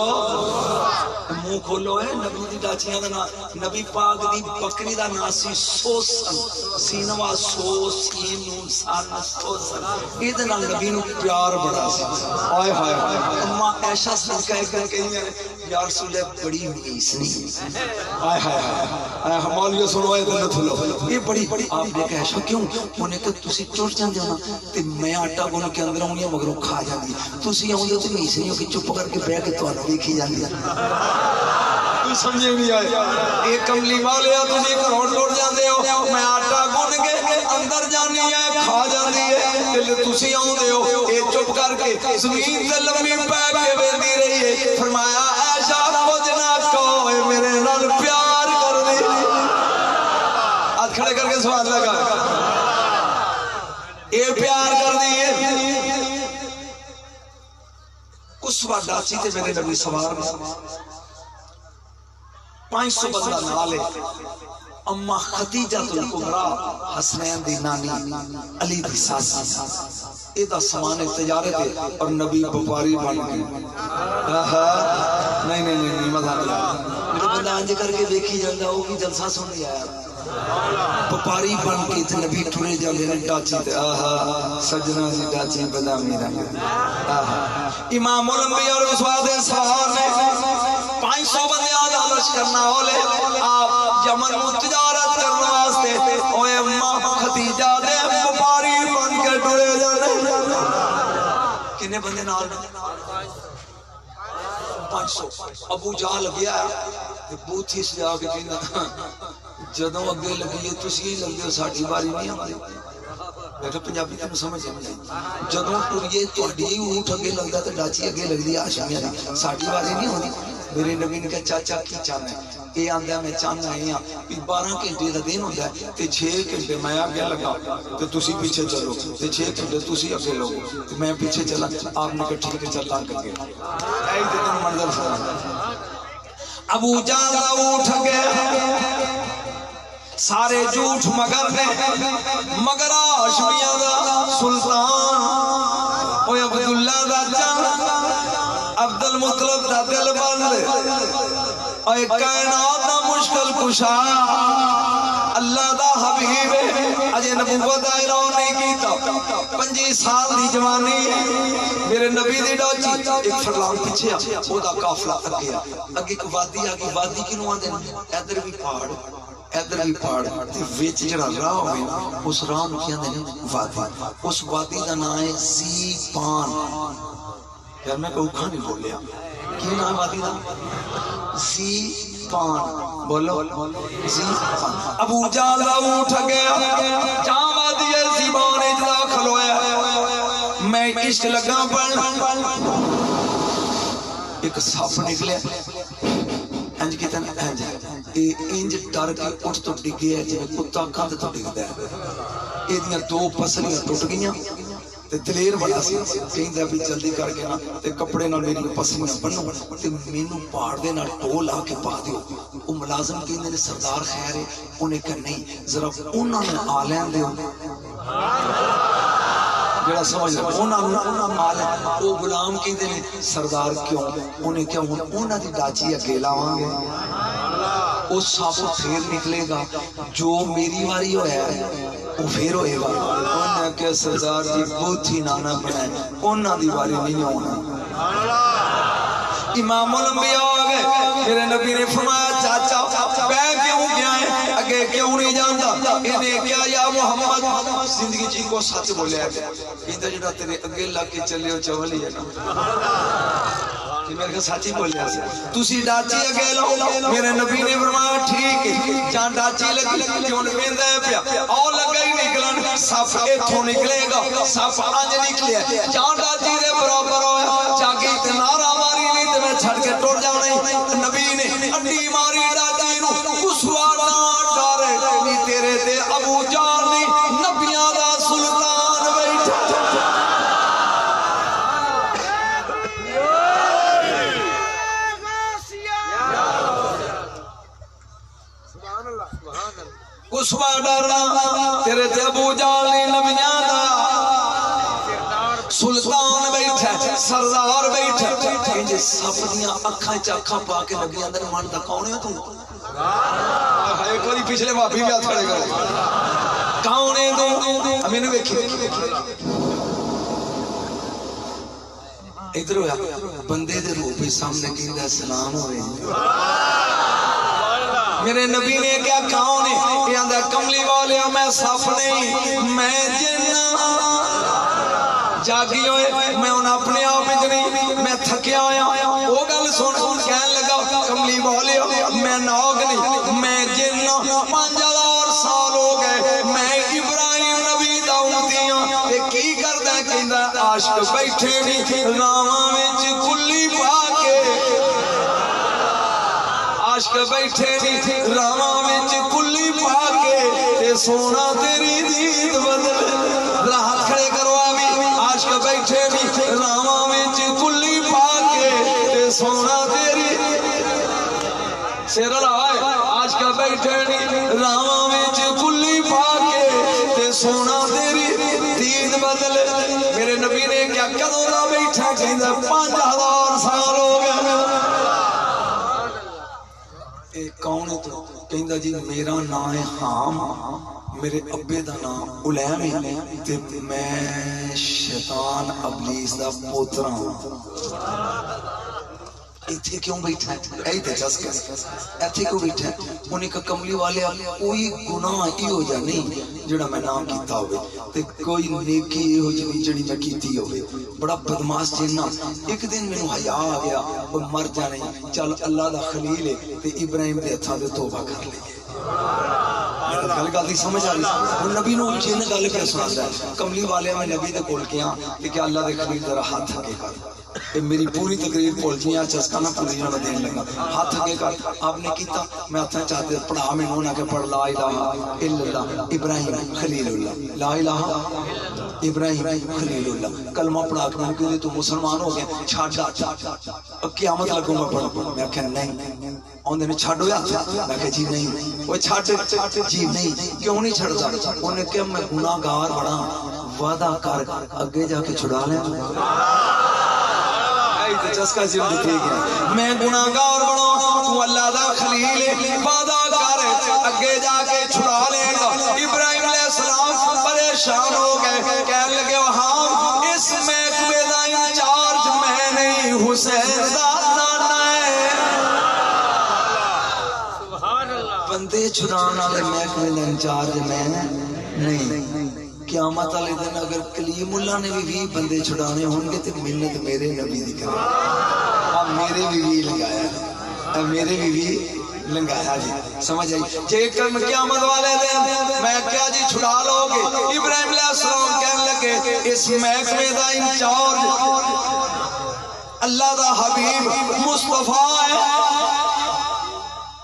منہ کھولو ہے نبی دی ڈاچیاں دا نام نبی پاک دی بکری دا نام سی سوسن سینوا سو سین نون سان سوسن اے دے نال نبی نو پیار بڑا سی ہائے ہائے اما عائشہ صدقہ کہیں یا رسول اللہ بڑی ونیس نہیں آئے ہائے مولوی سنو آئے دن تھلو یہ بڑی آپ نے کہا ایسا کیوں انہیں کہ تسی چوٹ جان دیو نا تے میں آٹا گن کے اندر ہوں یا مگروں کھا جان دی تسی آؤں دیو تو ونیس نہیں ہو کہ چپ کر کے بیہ کے تو آنا دیکھی جان دی تو سمجھے بھی آئے ایک کملی والے ہو تسی کروڑ ٹوٹ جان دے ہو میں آٹا گن کے اندر جانی ہے کھا جان دی ہے دل تسی آؤں دے ہو اے چپ کر کے زمین تے لمبی پہ کے بیندی رہی ہے فرمایا ایشا کچھ نہ کوئی میرے نال پیار کر دی ہاتھ کھڑے کر کے سوال لگا اے پیار کر دی کس بار ڈاچی تے میرے نبی سوار میں 500 بندہ نالے اما خدیجہ الکبریٰ حسنین دی نانی علی دی ساسی ایدہ سامان تجارت ہے اور نبی بپاری بن گئی نہیں مزہ نہیں میرے بندہ آنجے کر کے دیکھی جلدہ ہوگی جلسہ سن لیا ہے بپاری بن کے تھے نبی ٹھوڑے جلدے نے ڈاچی تے سجنہ سی ڈاچی بدا میرا امام الانبیاء اور اسواد سوار نے 500 بندے آدھا لشکرنا ہو لے آپ یمن تجارت کرنا واسطے اوے اماں خدیجہ دے بپاری بن کے ٹرے جانے کنے بندے نال 500 ابو جہل گیا بوتھی سے جا کے کہنا جدوں اگے لگی تسی لگدے ہو ساڈی باری نہیں آندی بیٹھا پنجابی تینوں سمجھ نہیں جدوں ٹریے تہاڈی اونٹ اگے لگدا تے ڈاچی اگے لگدی ہاشمیاں دی ساڈی باری نہیں ہوندی میرے نبی نے کہا چاچا کی چاہنا ہے یہ آندہ میں چاہنا ہے کہ 12 گھنٹے دا دن ہوتا ہے تے 6 گھنٹے میں آگے لگا تے تسی پیچھے چلو تے 6 گھنٹے تسی اگے لگو تے میں پیچھے چلا آپ نے کہا ٹھیک ہے چلتا کر کے ایک دن منظر سنا ابو جہل اٹھ گئے سارے جھوٹ مگر نے مگر ہاشمیاں دا سلطان اوے عبداللہ دا جان عبد المطلب دا دل بند اے کائنات دا مشکل کشا اللہ دا حبیب اجے نبوت دا اعلان نہیں کیتا 25 سال دی جوانی میرے نبی دی ڈاچی ایک فرلان پیچھے او دا قافلہ اگے اگے ایک وادی آگے وادی کینوں آندے ادھر بھی پہاڑ ادھر بھی پہاڑ تے وچ جڑا راہ ہوے اس راہ نوں کہندے نے وادی اس وادی دا نام ہے زی پان یار میں کوئی کھا نہیں بولیا کی نام وادی دا زی پان بولو زی پان ابو جہل اٹھ گیا جاں وادی زی پان وچ داخل ہویا میں عشق لگا پڑھن ایک سپ نکلیا انج کیتا انج انج ڈر کے اٹھ تو ڈگیا جے کتا کھند تو ڈگدا ہے ایدیاں 2 پسلیاں ٹوٹ گئیاں تے دلیر بڑا سی کہندا بھی جلدی کر کے نا تے کپڑے نال میری پسلیاں بنو تے مینوں پہاڑ دے نال ٹول آ کے پا دیو او ملازم کہندے نے سردار خیر ہے انہیں کہ نہیں ذرا انہاں نوں آ لین دیو جڑا سمجھ انہاں نوں مال او غلام کہندے نے سردار کیوں انہیں کہ ہن انہاں دی ڈاچی اگے لاواں گے او سپ پھر نکلے گا جو میری واری ہویا ہے وہ پھر ہوئے گا انہیں کہ سردار جی بوتھی نانا بنائے انہاں دی واری نہیں ہونا امام الانبیاء آگئے میرے نبی نے فرمایا چاچا بے کیوں گیا ہے اگے کیوں نہیں جانتا انہیں کیا یا محمد زندگی جی کو سچ بولے ہے اندھا جڑا تیرے اگے لگ کے چلے ہو چولی ہے نا میرے کو سچی بولیا سے تسی ڈاچی اگے لو میرے نبی نے فرمایا ٹھیک ہے جہاں ڈاچی لگی کیوں نکلے پیا اور لگا ہی نکلن سپ ایتھوں نکلے گا سپ انج نکلیا جہاں ڈاچی دے برابر ہویا جاگی نعرہ ماری نہیں تے میں چھڑ کے ٹوٹ جانا نبی نے انڈی ماری ڈاچی نو کسوا نہ ڈارے نہیں تیرے تے ابو جہل نہیں نبیاں دا سلطان بیٹھا کسوا ڈرنا تیرے تے ابو جہل نہیں نبیاں دا سلطان بیٹھا سردار بیٹھا انج سپ دیاں اکھاں چ اکھاں پا کے نبی اندر من دا کون ہے تو ایک واری پچھلے بھابی بھی ہاتھ کھڑے کرے کون ہے تو میں نے ویکھی ادھر ہویا بندے دے روح پہ سامنے کہندا سلام ہوئے میرے نبی نے کیا کون ہے کہندا کملی والے میں صف نہیں میں جن جاگی ہوئے میں انہیں اپنے آپ وچ نہیں میں تھکیا ہویا وہ گل سن کہن لگا کملی والے میں ناگ نہیں میں جن 5000 سال ہو گئے میں ابراہیم نبی دا امتی ہاں تے کی کردا کہندا عاشق بیٹھے نہیں راواں وچ کلی پا کے عاشق بیٹھے نہیں راواں وچ کلی پا کے تے سونا تیری دید بدل راہ کھڑے کرو عاشق بیٹھے نہیں راواں وچ کلی پا کے تے سونا تیری سر لائے عاشق بیٹھے نہیں راواں وچ کلی پا کے تے سونا تیری دید بدل میرے نبی نے کیا کدوں دا بیٹھا کہندا 5000 سال ہو گئے اے کون ہے تو کہندا جی میرا نام ہے حام میرے ابے دا نام علیم ہے تے میں شیطان ابلیس دا پوترا ہوں ایتھے کیوں بیٹھا ہے اے تے جس کے ایتھے کیوں بیٹھا ہے انہیں کا کملی والے کوئی گناہ ہی ہو جا نہیں جڑا میں نام کیتا ہوئے تے کوئی نیکی ہو جڑی میں کیتی ہوئے بڑا بدماش جنہ ایک دن میں حیا آ گیا وہ مر جانے چل اللہ دا خلیل ہے تے ابراہیم دے ہتھاں دے توبہ کر لے گل گل سمجھ آ رہی نبی نو جن گل پہ سناتا ہے کملی والے میں نبی دے کول گیا کہ کیا اللہ دے خلیل ذرا ہاتھ ہکے کر میری پوری تقریر بول جی چسکا نہ پوری نہ دین لگا ہاتھ ہکے کر آپ نے کیتا میں ہاتھ چاہتے پڑھا میں نہ کہ پڑھ لا الہ الا اللہ ابراہیم خلیل اللہ لا الہ ابراہیم خلیل اللہ کلمہ پڑھا کے کہ تو مسلمان ہو گیا چھاڑ قیامت لگوں میں پڑھ میں کہ نہیں انہوں نے چھاڑو یا میں کہ جی نہیں وہ چھاڑ جی نہیں کیوں نہیں چھڑ دا انہوں نے کہ میں گناہگار بڑا وعدہ کر اگے جا کے چھڑا لیں چسکا زندہ تھی گیا میں گناہگار بڑا تو اللہ دا خلیل وعدہ کر اگے جا کے چھڑا لیں گا ابراہیم علیہ السلام پریشان ہو گئے کہنے لگے ہاں اس محکمے دا انچارج میں نہیں حسین دا نانا ہے بندے چھڑانا والے محکمے دا انچارج میں نہیں قیامت والے دن اگر کلیم اللہ نے بھی بندے چھڑانے ہوں گے تو منت میرے نبی دی کرے اب میرے بھی لگایا میرے بھی لنگایا جی سمجھ آئی جے کر قیامت والے دن میں کیا جی چھڑا لو گے ابراہیم علیہ السلام کہنے لگے اس محکمے دا انچارج اللہ دا حبیب مصطفیٰ ہے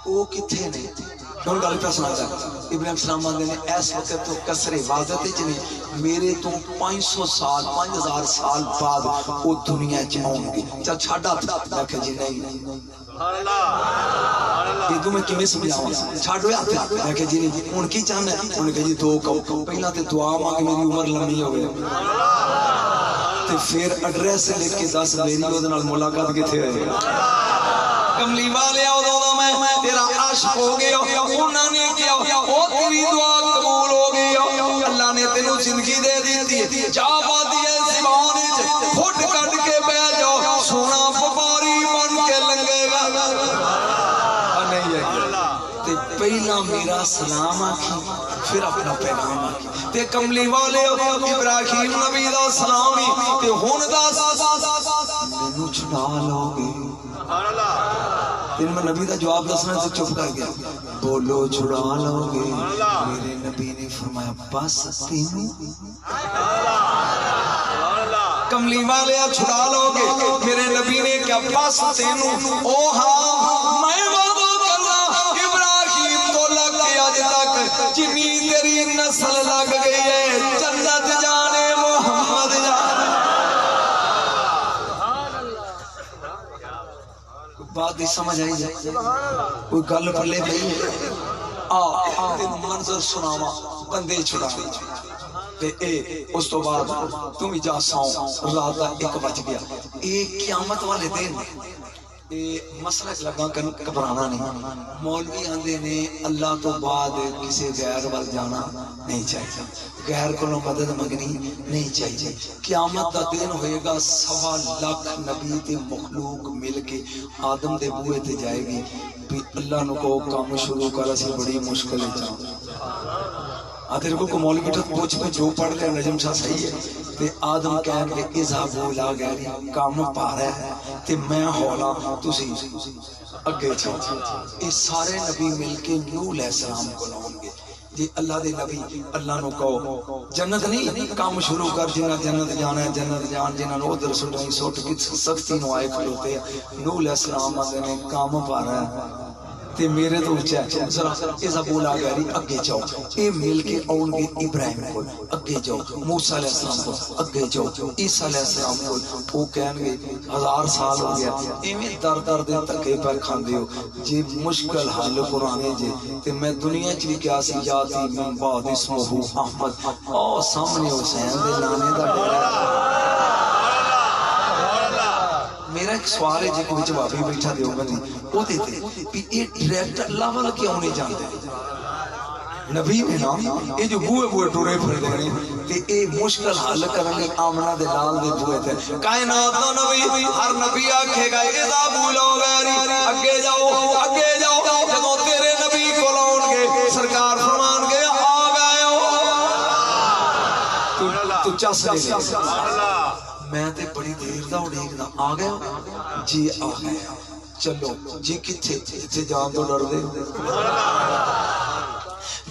وہ کتھے نہیں کیوں گل پہ سنا جائے ابراہیم السلام آندے نے ایس وقت تو کسر وعدت جنہیں میرے تو 500 سال 5000 سال بعد وہ دنیا چاہوں گی چل چھاڑا تھا میں کہ جی نہیں یہ تو میں کمیں سمجھاؤں چھاڑو یا تھا میں کہ جی نہیں ان کی چاہنا ہے انہوں نے کہا جی دو کہو پہلا تے دعا مانگے میری عمر لمبی ہو گئی تے پھر ایڈریس لکھ کے 10 میری وہ ملاقات کے تھے کملی والے آؤ میں تیرا عاشق ہو گیا انہوں نے کیا وہ تیری دعا قبول ہو گئی اللہ نے تینوں زندگی دے دیتی جا بادی ہے زبان پھٹ کٹ کے بہ جاؤ سونا پپاری بن کے لنگے گا نہیں ہے پہلا میرا سلام آکھی پھر اپنا پیغام آکھی تے کملی والے ابراہیم نبی دا سلامی تے ہون دا مینوں چھڑا لو گے میں نبی دا جواب دسنا سے چپ کر گیا بولو چھڑا لو گے میرے نبی نے فرمایا بس تینوں کملی والے چھڑا لو گے میرے نبی نے کیا بس تینوں او ہاں میں وعدہ کرنا ابراہیم تو لگ گیا آج تک جنی تیری نسل لگ گئی ہے جنت جانے محمد جانے بات ہی سمجھ آئی جائے کوئی گل پلے نہیں ہے تین منظر سناوا بندے چھڑا تے اے اس تو بعد تم ہی جا ساؤں رات دا 1 بج گیا اے قیامت والے دن مسلک لگا گھبرانا نہیں. مولوی آندے نے اللہ تو بعد کسی غیر وال جانا نہیں چاہیے, غیر کو مدد منگنی نہیں چاہیے. قیامت کا دن ہوئے گا 1.25 لاکھ نبی تے مخلوق مل کے آدم دے بوئے تے جائے گی بھی اللہ نو کو کام شروع کر اسی بڑی مشکل ہے جاؤ. تیرے کو مولوی بیٹھا پوچھ پہ جو پڑھ لیا نجم شاہ صحیح ہے تے آدم کہن کے اذهبوا لا غیری کام پا رہا ہے تے میں ہولا تسی اگے چاہو. یہ سارے نبی مل کے نوح علیہ السلام کو لاؤں گے جی اللہ دے نبی اللہ نو کہو جنت نہیں کام شروع کر جنہ جنت جانا ہے جنت جان جنہ نو ادھر سٹائی سٹ کی سختی نو آئے کھلوتے نوح علیہ السلام نے کام پا رہا ہے تے میرے تو اچھا ہے ذرا اذهبوا لا غیری اگے جاؤ. اے مل کے آؤں گے ابراہیم کو اگے جاؤ, موسیٰ علیہ السلام کو اگے جاؤ, عیسیٰ علیہ السلام کو وہ کہیں گے 1000 سال ہو گیا ایویں در در دن تکے پر کھاندے ہو جی مشکل حل قرآن جی تے میں دنیا چ بھی کیا سی یاتی من بعد اسمہ احمد او سامنے حسین دے نانے دا ڈیرا. میرا ایک سوال ہے جی کوئی جوابی بیٹھا دیو بندی وہ دیتے بھی یہ ڈائریکٹ اللہ والا کیوں نہیں جانتے نبی میں نا یہ جو بوئے بوئے ٹورے پھر دے تے اے مشکل حل کرنگے آمنہ دے لال دے بوئے تھے کائنات دا نبی ہر نبی آکھے گا اذهبوا لا غیری اگے جاؤ جدوں تیرے نبی کو لاؤں گے سرکار فرمان گے آ گئے تو چس لے میں تے بڑی دیر دا اڑیک دا آ گیا جی آ گیا چلو جی کتھے جتھے جان تو ڈر دے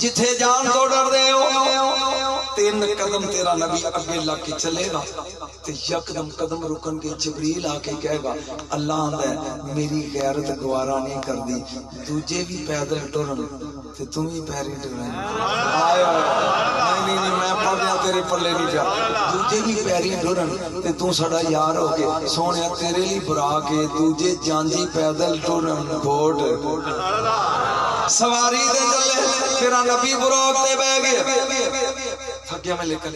جتھے جان تو ڈر دے ہو 3 قدم تیرا نبی اگے لگ کے چلے گا تے یکدم قدم رکن کے جبریل آ کے کہے گا اللہ آندا ہے میری غیرت گوارا نہیں کر دی دوجے بھی پیدل ٹرن تے تم ہی پیری ٹرن آئے نہیں میں پڑھیا تیرے پلے نہیں جا دوجے بھی پیری ٹرن تے تو سڑا یار ہو کے سونے تیرے لی برا کے دوجے جانجی پیدل ٹرن گھوٹ سواری دے چلے تیرا نبی براق دے بے گئے تھکیا میں لے کر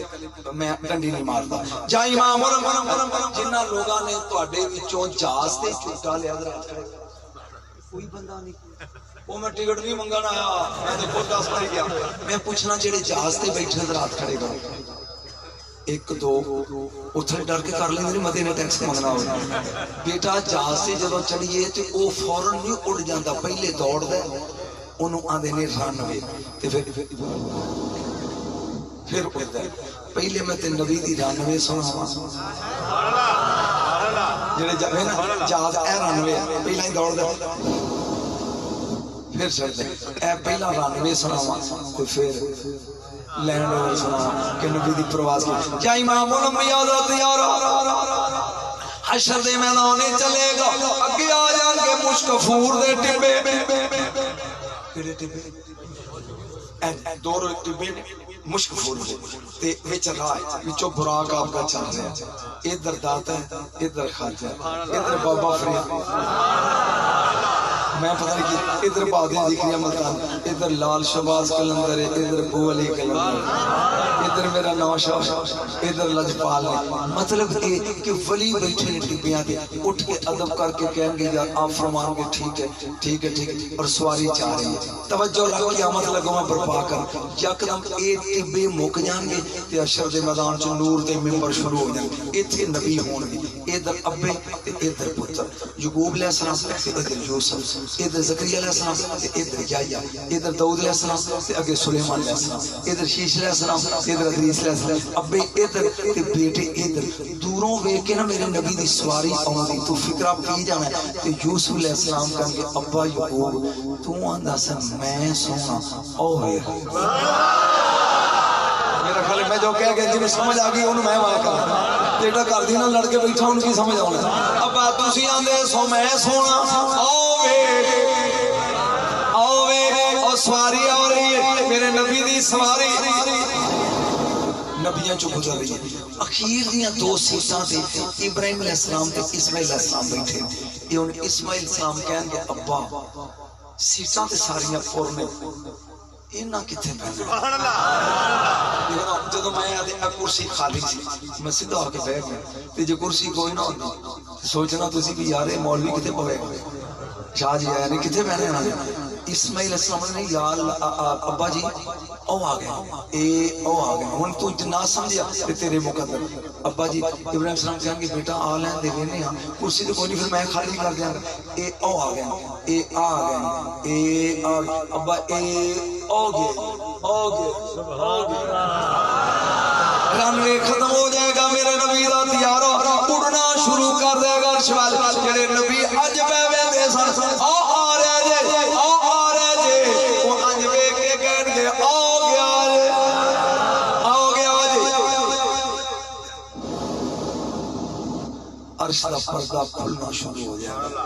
میں ڈنڈی نہیں مارتا جا امام جنہ لوگاں نے تواڈے وچوں جہاز تے چوٹا لیا کوئی بندہ نہیں وہ میں ٹکٹ نہیں منگن آیا میں تو خود دس پائی گیا میں پوچھنا جڑے جہاز تے بیٹھے رات کھڑے گا 1 2 اتھے ڈر کے کر لیں مدے نے ٹیکس منگنا ہو بیٹا جہاز سے جدوں چڑھیے تے او فورن نہیں اڑ جاندا پہلے دوڑدا انہوں آدھے نے رن ہوئے تے پھر اڑتا ہے پہلے میں تے نبی دی رن ہوئے سنا جڑے جاوے نا جہاز اے رن ہوئے پہلا ہی دوڑ دے پھر چلتے اے پہلا رن ہوئے سنا تے پھر لینڈ اوور سنا کہ نبی دی پرواز کی کیا امام الانبیاء دا تیارہ حشر دے میدانے چلے گا اگے آ جان کے مشکفور دے ٹبے پھر ٹبے دور ٹبے مشکفور دے وچ راہ وچوں براق آپ کا چل رہا ہے ادھر داتا ہے ادھر خرچہ ہے ادھر بابا فرید میں پتہ نہیں کہ ادھر بادی ذکریہ ملتان ادھر لال شباز کلندر ہے ادھر بو علی کلندر ادھر میرا نوشاہ ادھر لجپال ہے مطلب یہ کہ ولی بیٹھے نے ٹپیاں دے اٹھ کے ادب کر کے کہیں گے یار آپ فرمان گے ٹھیک ہے اور سواری چاہ رہی ہے توجہ رکھ قیامت لگوں میں برپا کر یکدم اے ٹبے مک جان گے تے حشر دے میدان چ نور دے منبر شروع ہو جان گے ایتھے نبی ہون گے ادھر ابے تے ادھر پتر یعقوب علیہ السلام تے ادھر یوسف ادھر زکریا علیہ السلام ادھر یحییٰ ادھر داؤد علیہ السلام تے اگے سلیمان علیہ السلام ادھر شیش علیہ السلام ادھر ادریس علیہ السلام ابے ادھر تے بیٹے ادھر دوروں ویکھ کے نا میرے نبی دی سواری آوندی تو فکرہ پی جانا ہے تے یوسف علیہ السلام کہن گے ابا یعقوب تو آندا سن میں سونا او میرا خیال میں جو کہہ گیا جنہیں سمجھ آگئی انہوں میں وہاں کہا تیٹا کر دینا لڑکے بیٹھا ان کی سمجھ آؤں ابا تُسی آندے سو میں سونا او سواری آ رہی ہے میرے نبی دی سواری نبیاں جو گزر رہی ہے اخیر دیاں 2 سیٹاں تے ابراہیم علیہ السلام تے اسماعیل علیہ السلام بیٹھے یہ ان اسماعیل السلام کہیں گے ابا سیٹاں تے ساریاں پورنے اینا کتھے پہنے جدو میں آدھے کرسی خالی سی میں سیدھا آ کے بیٹھ گیا تے جو کرسی کوئی نہ ہوتی سوچنا تسی بھی یار مولوی کتے پوے شاہ جی آیا نہیں کتے بہنے ہیں اسماعیل السلام نے یا ابا جی او آ گئے ہن تو نہ سمجھیا تے تیرے مقدر ابا جی ابراہیم السلام کہیں گے بیٹا آ لین دے وینے ہاں کرسی تے کوئی نہیں پھر میں خالی کر دیاں گا اے او آ گئے اے آ گئے اے آ ابا اے او گئے رنوے ختم ہو جائے گا میرے نبی دا تیارہ اڑنا شروع کر دے گا عرش وال جڑے نبی اج پہ ویندے سن آ رہے جے وہ اج ویکھ کے کہن گے آ گیا جے عرش دا پردہ کھلنا شروع ہو جائے گا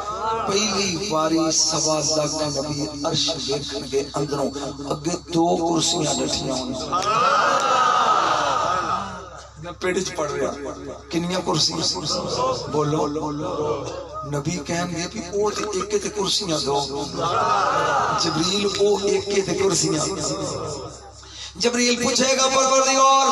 پہلی باری 1.25 لاکھ نبی عرش ویکھن گے اندروں اگے 2 کرسیاں ڈٹھیاں ہوں میں پیڑچ پڑھ رہا کنیاں کرسی بولو نبی کہیں گے بھی او تے ایک تے کرسیاں دو جبریل او ایک تے کرسیاں جبریل پوچھے گا پروردگار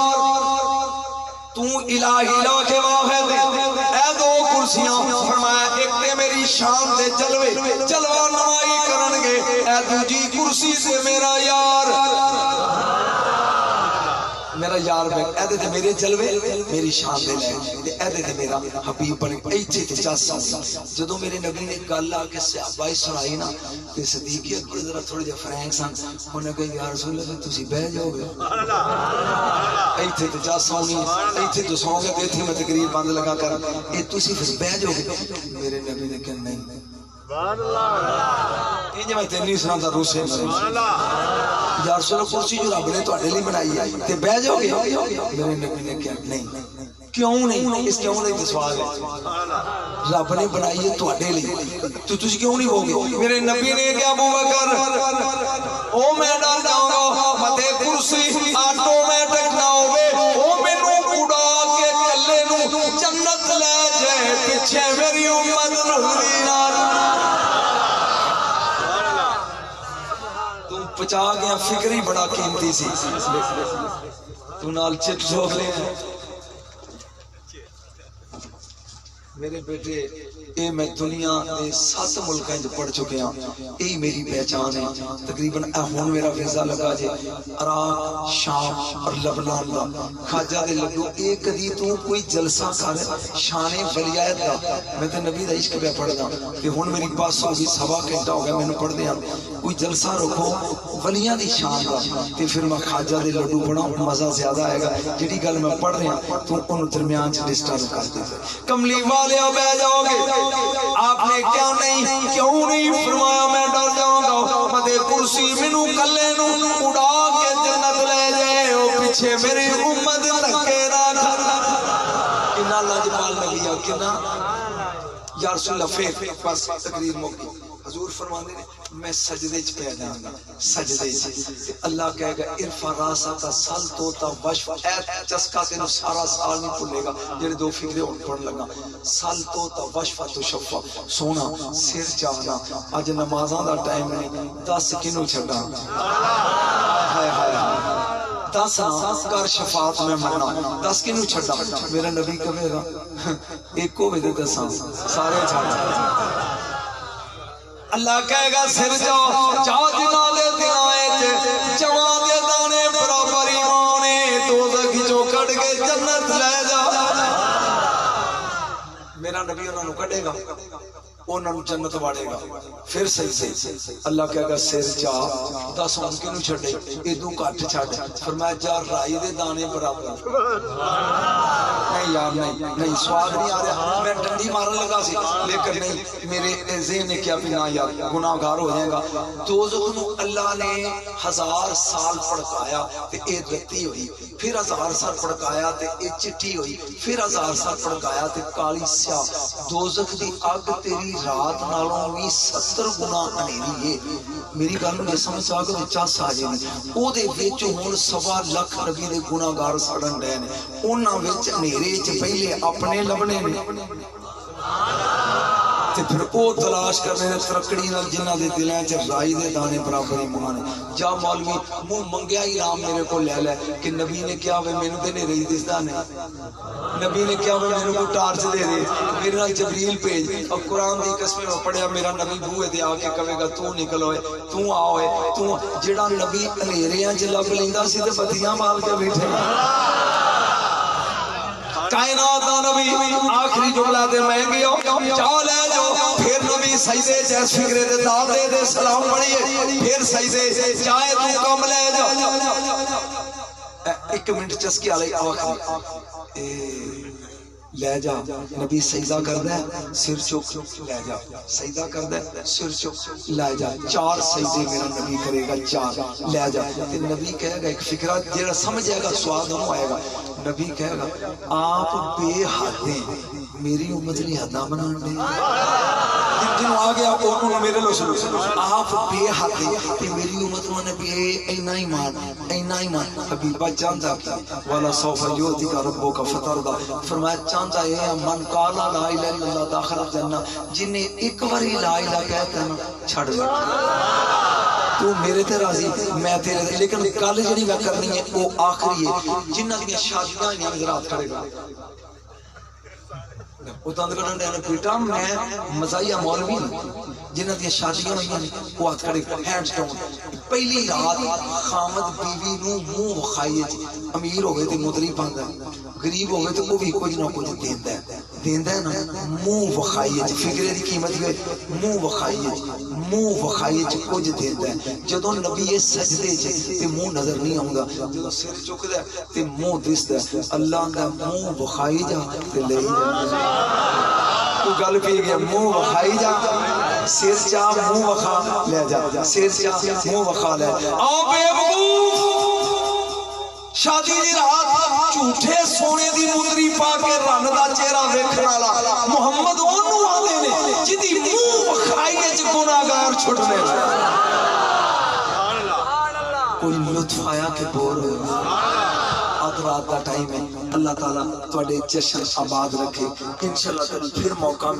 تو الہی لا کے واحد اے 2 کرسیاں فرمایا ایک تے میری شان دے جلوہ نمائی کرن گے اے دوجی کرسی سے میرا یار بیٹھ اے دے میرے جلوے میری شان دے لے اے دے میرا حبیب بنے ایتھے تے جاسا جدوں میرے نبی نے گل آ کے صحابہ سنائی نا تے صدیق اکبر ذرا تھوڑے جے فرینک سن انہاں کہا یا رسول اللہ تسی بیٹھ جاؤ گے ایتھے تے جاسا ایتھے تو سو گے تے ایتھے میں تقریر بند لگا کر اے تسی پھر بیٹھ جاؤ گے میرے نبی نے کہا نہیں سبحان اللہ یہ میں تینی سنا تھا روسے یا رسول اللہ کرسی جو رب نے تواڈے لئی بنائی ہے تے بیٹھ جاؤ گے میرے نبی نے کہا نہیں کیوں نہیں اس کیوں نہیں سوال ہے رب نے بنائی ہے تواڈے لئی تو تسی کیوں نہیں ہوگے میرے نبی نے کہا ابو بکر او میں ڈر جاؤں گا متے کرسی آٹومیٹک نہ ہوے او مینوں اڑا کے کلے نوں جنت لے جائے پیچھے میری امت نوری نال پچا گیا فکر ہی بڑا قیمتی سی تو نال چٹ جھوک لے میرے بیٹے اے میں دنیا دے 7 ملکاں وچ پڑھ چکے ہاں یہی میری پہچان ہے تقریباً ہن میرا ویزا لگا جے عراق شام اور لبنان دا خواجہ دے لڈو اے کدی تو کوئی جلسہ کر شان ولیایت دا میں تے نبی دا عشق پہ پڑھدا تے ہن میری پاس ہو گئی 1.25 گھنٹہ ہو گیا مینوں پڑھدے ہاں کوئی جلسہ رکھو ولیاں دی شان دا تے پھر میں خواجہ دے لڈو پڑھاں مزہ زیادہ آئے گا جڑی گل میں پڑھ رہا تو اونوں درمیان چ ڈسٹرب کر دے کملی والے بیٹھ جاؤ گے آپ نے کیا نہیں کیوں نہیں فرمایا میں ڈر جاؤں گا مدے کرسی مینوں کلے نوں اڑا کے جنت لے جائے او پیچھے میری امت دھکے نہ کھا کنا لاجپال نبی ہے کنا یا رسول اللہ پھر بس تقریر موقع حضور فرمانے نے میں سجدے چ پہ جاؤں گا سجدے چ اللہ کہے گا ارفع راسک سل توتا وشف اے چسکا تینوں سارا سال نہیں بھولے گا جڑے 2 فکرے ہون پڑھ لگا سل توتا وشف تو شفا سونا سر چاہنا اج نمازاں دا ٹائم نہیں 10 کینوں چھڈا ہائے ہائے 10 کر شفاعت میں مننا 10 کینوں چھڈا میرا نبی کہے گا ایک ہوے تے 10 سارے چھڈ اللہ کہے گا سر جاؤ جنہ دے دلائے جوان دے دانے برابر ایمانے دوزخ جو کٹ کے جنت لے جا میرا نبی انہوں نے کٹے گا انہوں نے جنت واڑے گا پھر صحیح اللہ کہے گا سر جا 10 ان کے نو چھڑے ادو کٹ چھڑ فرمایا جا رائی دے دانے برابر نہیں یار نہیں سواد نہیں آ رہا میں ڈنڈی مارن لگا سی لیکن نہیں میرے ذہن نے کیا بھی نہ یار گناہگار ہو جائے گا دوزخ نو اللہ نے 1000 سال پڑکایا تے اے دتی ہوئی پھر 1000 سال پڑکایا تے اے چٹی ہوئی پھر 1000 سال پڑکایا تے کالی سیاہ دوزخ دی اگ تیری رات نالوں بھی 70 گنا انیری ہے میری گل نوں سمجھ آ کے چس آ جائے او دے وچ ہن 1.25 لاکھ نبی دے گناہگار سڑن ڈے نے انہاں وچ نیرے چ پہلے اپنے لبنے نے تے پھر او تلاش کرنے نے ترکڑی نال جنہاں دے دلاں چ رائی دے دانے برابر ایمان ہے جا مولوی منہ منگیا ہی رام میرے کو لے لے کہ نبی نے کیا وے مینوں تے نہیں رہی دسدا نہیں نبی نے کیا وے مینوں کو ٹارچ دے دے میرے نال جبریل بھیج اور قرآن دی قسمیں میں پڑھیا میرا نبی بوئے تے آ کے کہے گا تو نکل ہوئے تو آ ہوئے تو جڑا نبی انیریاں چ لب لیندا سی تے بتیاں مال کے بیٹھے کائنات دا نبی آخری جملہ دے میں گیا چاہ لے جو پھر نبی سجدے جیس فکرے دے دال دے دے سلام پڑھئے پھر سجدے چاہے تو کم لے جو ایک منٹ چسکی آلائی آخری لے جا نبی سجدہ کردہ ہے سر چک لے جا سجدہ کردہ ہے سر چک لے جا 4 سجدے میرا نبی کرے گا 4 لے جا نبی کہے گا ایک فکرہ جیڑا سمجھے گا سواد ہم آئے گا نبی کہے گا آپ بے حد ہیں میری امت لی حدہ بنان دیں جنہوں آگے آپ انہوں میرے لو سلو آپ بے حد ہیں کہ میری امت نے بھی اینا ایمان حبیبہ چاندہ کی والا صوفہ یوتی کا ربو کا فتر دا فرمایا چاندہ ہے من کالا لا الہ الا اللہ داخل جنہ جنہیں ایک باری لا الہ کہتا ہے چھڑ سکتا تو میرے تے راضی میں تیرے تے لیکن کل جڑی میں کرنی ہے وہ آخری ہے جنہ کی شادیاں ہیں نظرات کھڑے گا اتاند کرنے نے بیٹا میں مزاحیہ مولوی جنہ کی شادیاں ہوئی ہیں وہ ہاتھ کھڑے ہینڈ سٹون پہلی رات خامد بیوی نو منہ وخائیے امیر ہو گئے تے مدری پاندا غریب ہو گئے تو وہ بھی کچھ نہ کچھ دیندا ہے نا منہ وخائیے فکرے دی قیمت ہے منہ وخائیے کچھ دیندا ہے جدوں نبی یہ سجدے چ تے منہ نظر نہیں آوندا جدوں سر چکدا تے منہ دسدا اللہ دا منہ وخائی جا تے لے جا تو گل پی گیا منہ وخائی جا سر چا منہ وخا لے جا سر چا منہ وخا لے آ بے وقوف شادی دی رات جھوٹے سونے دی مدری پا کے رن دا چہرہ ویکھن والا محمد اونوں آندے نے جدی منہ وخائی وچ گناہگار چھٹنے کوئی لطف آیا کہ بور ہوئے آدھ رات کا ٹائم ہے اللہ تعالیٰ تواڈے جشن آباد رکھے انشاءاللہ پھر موقع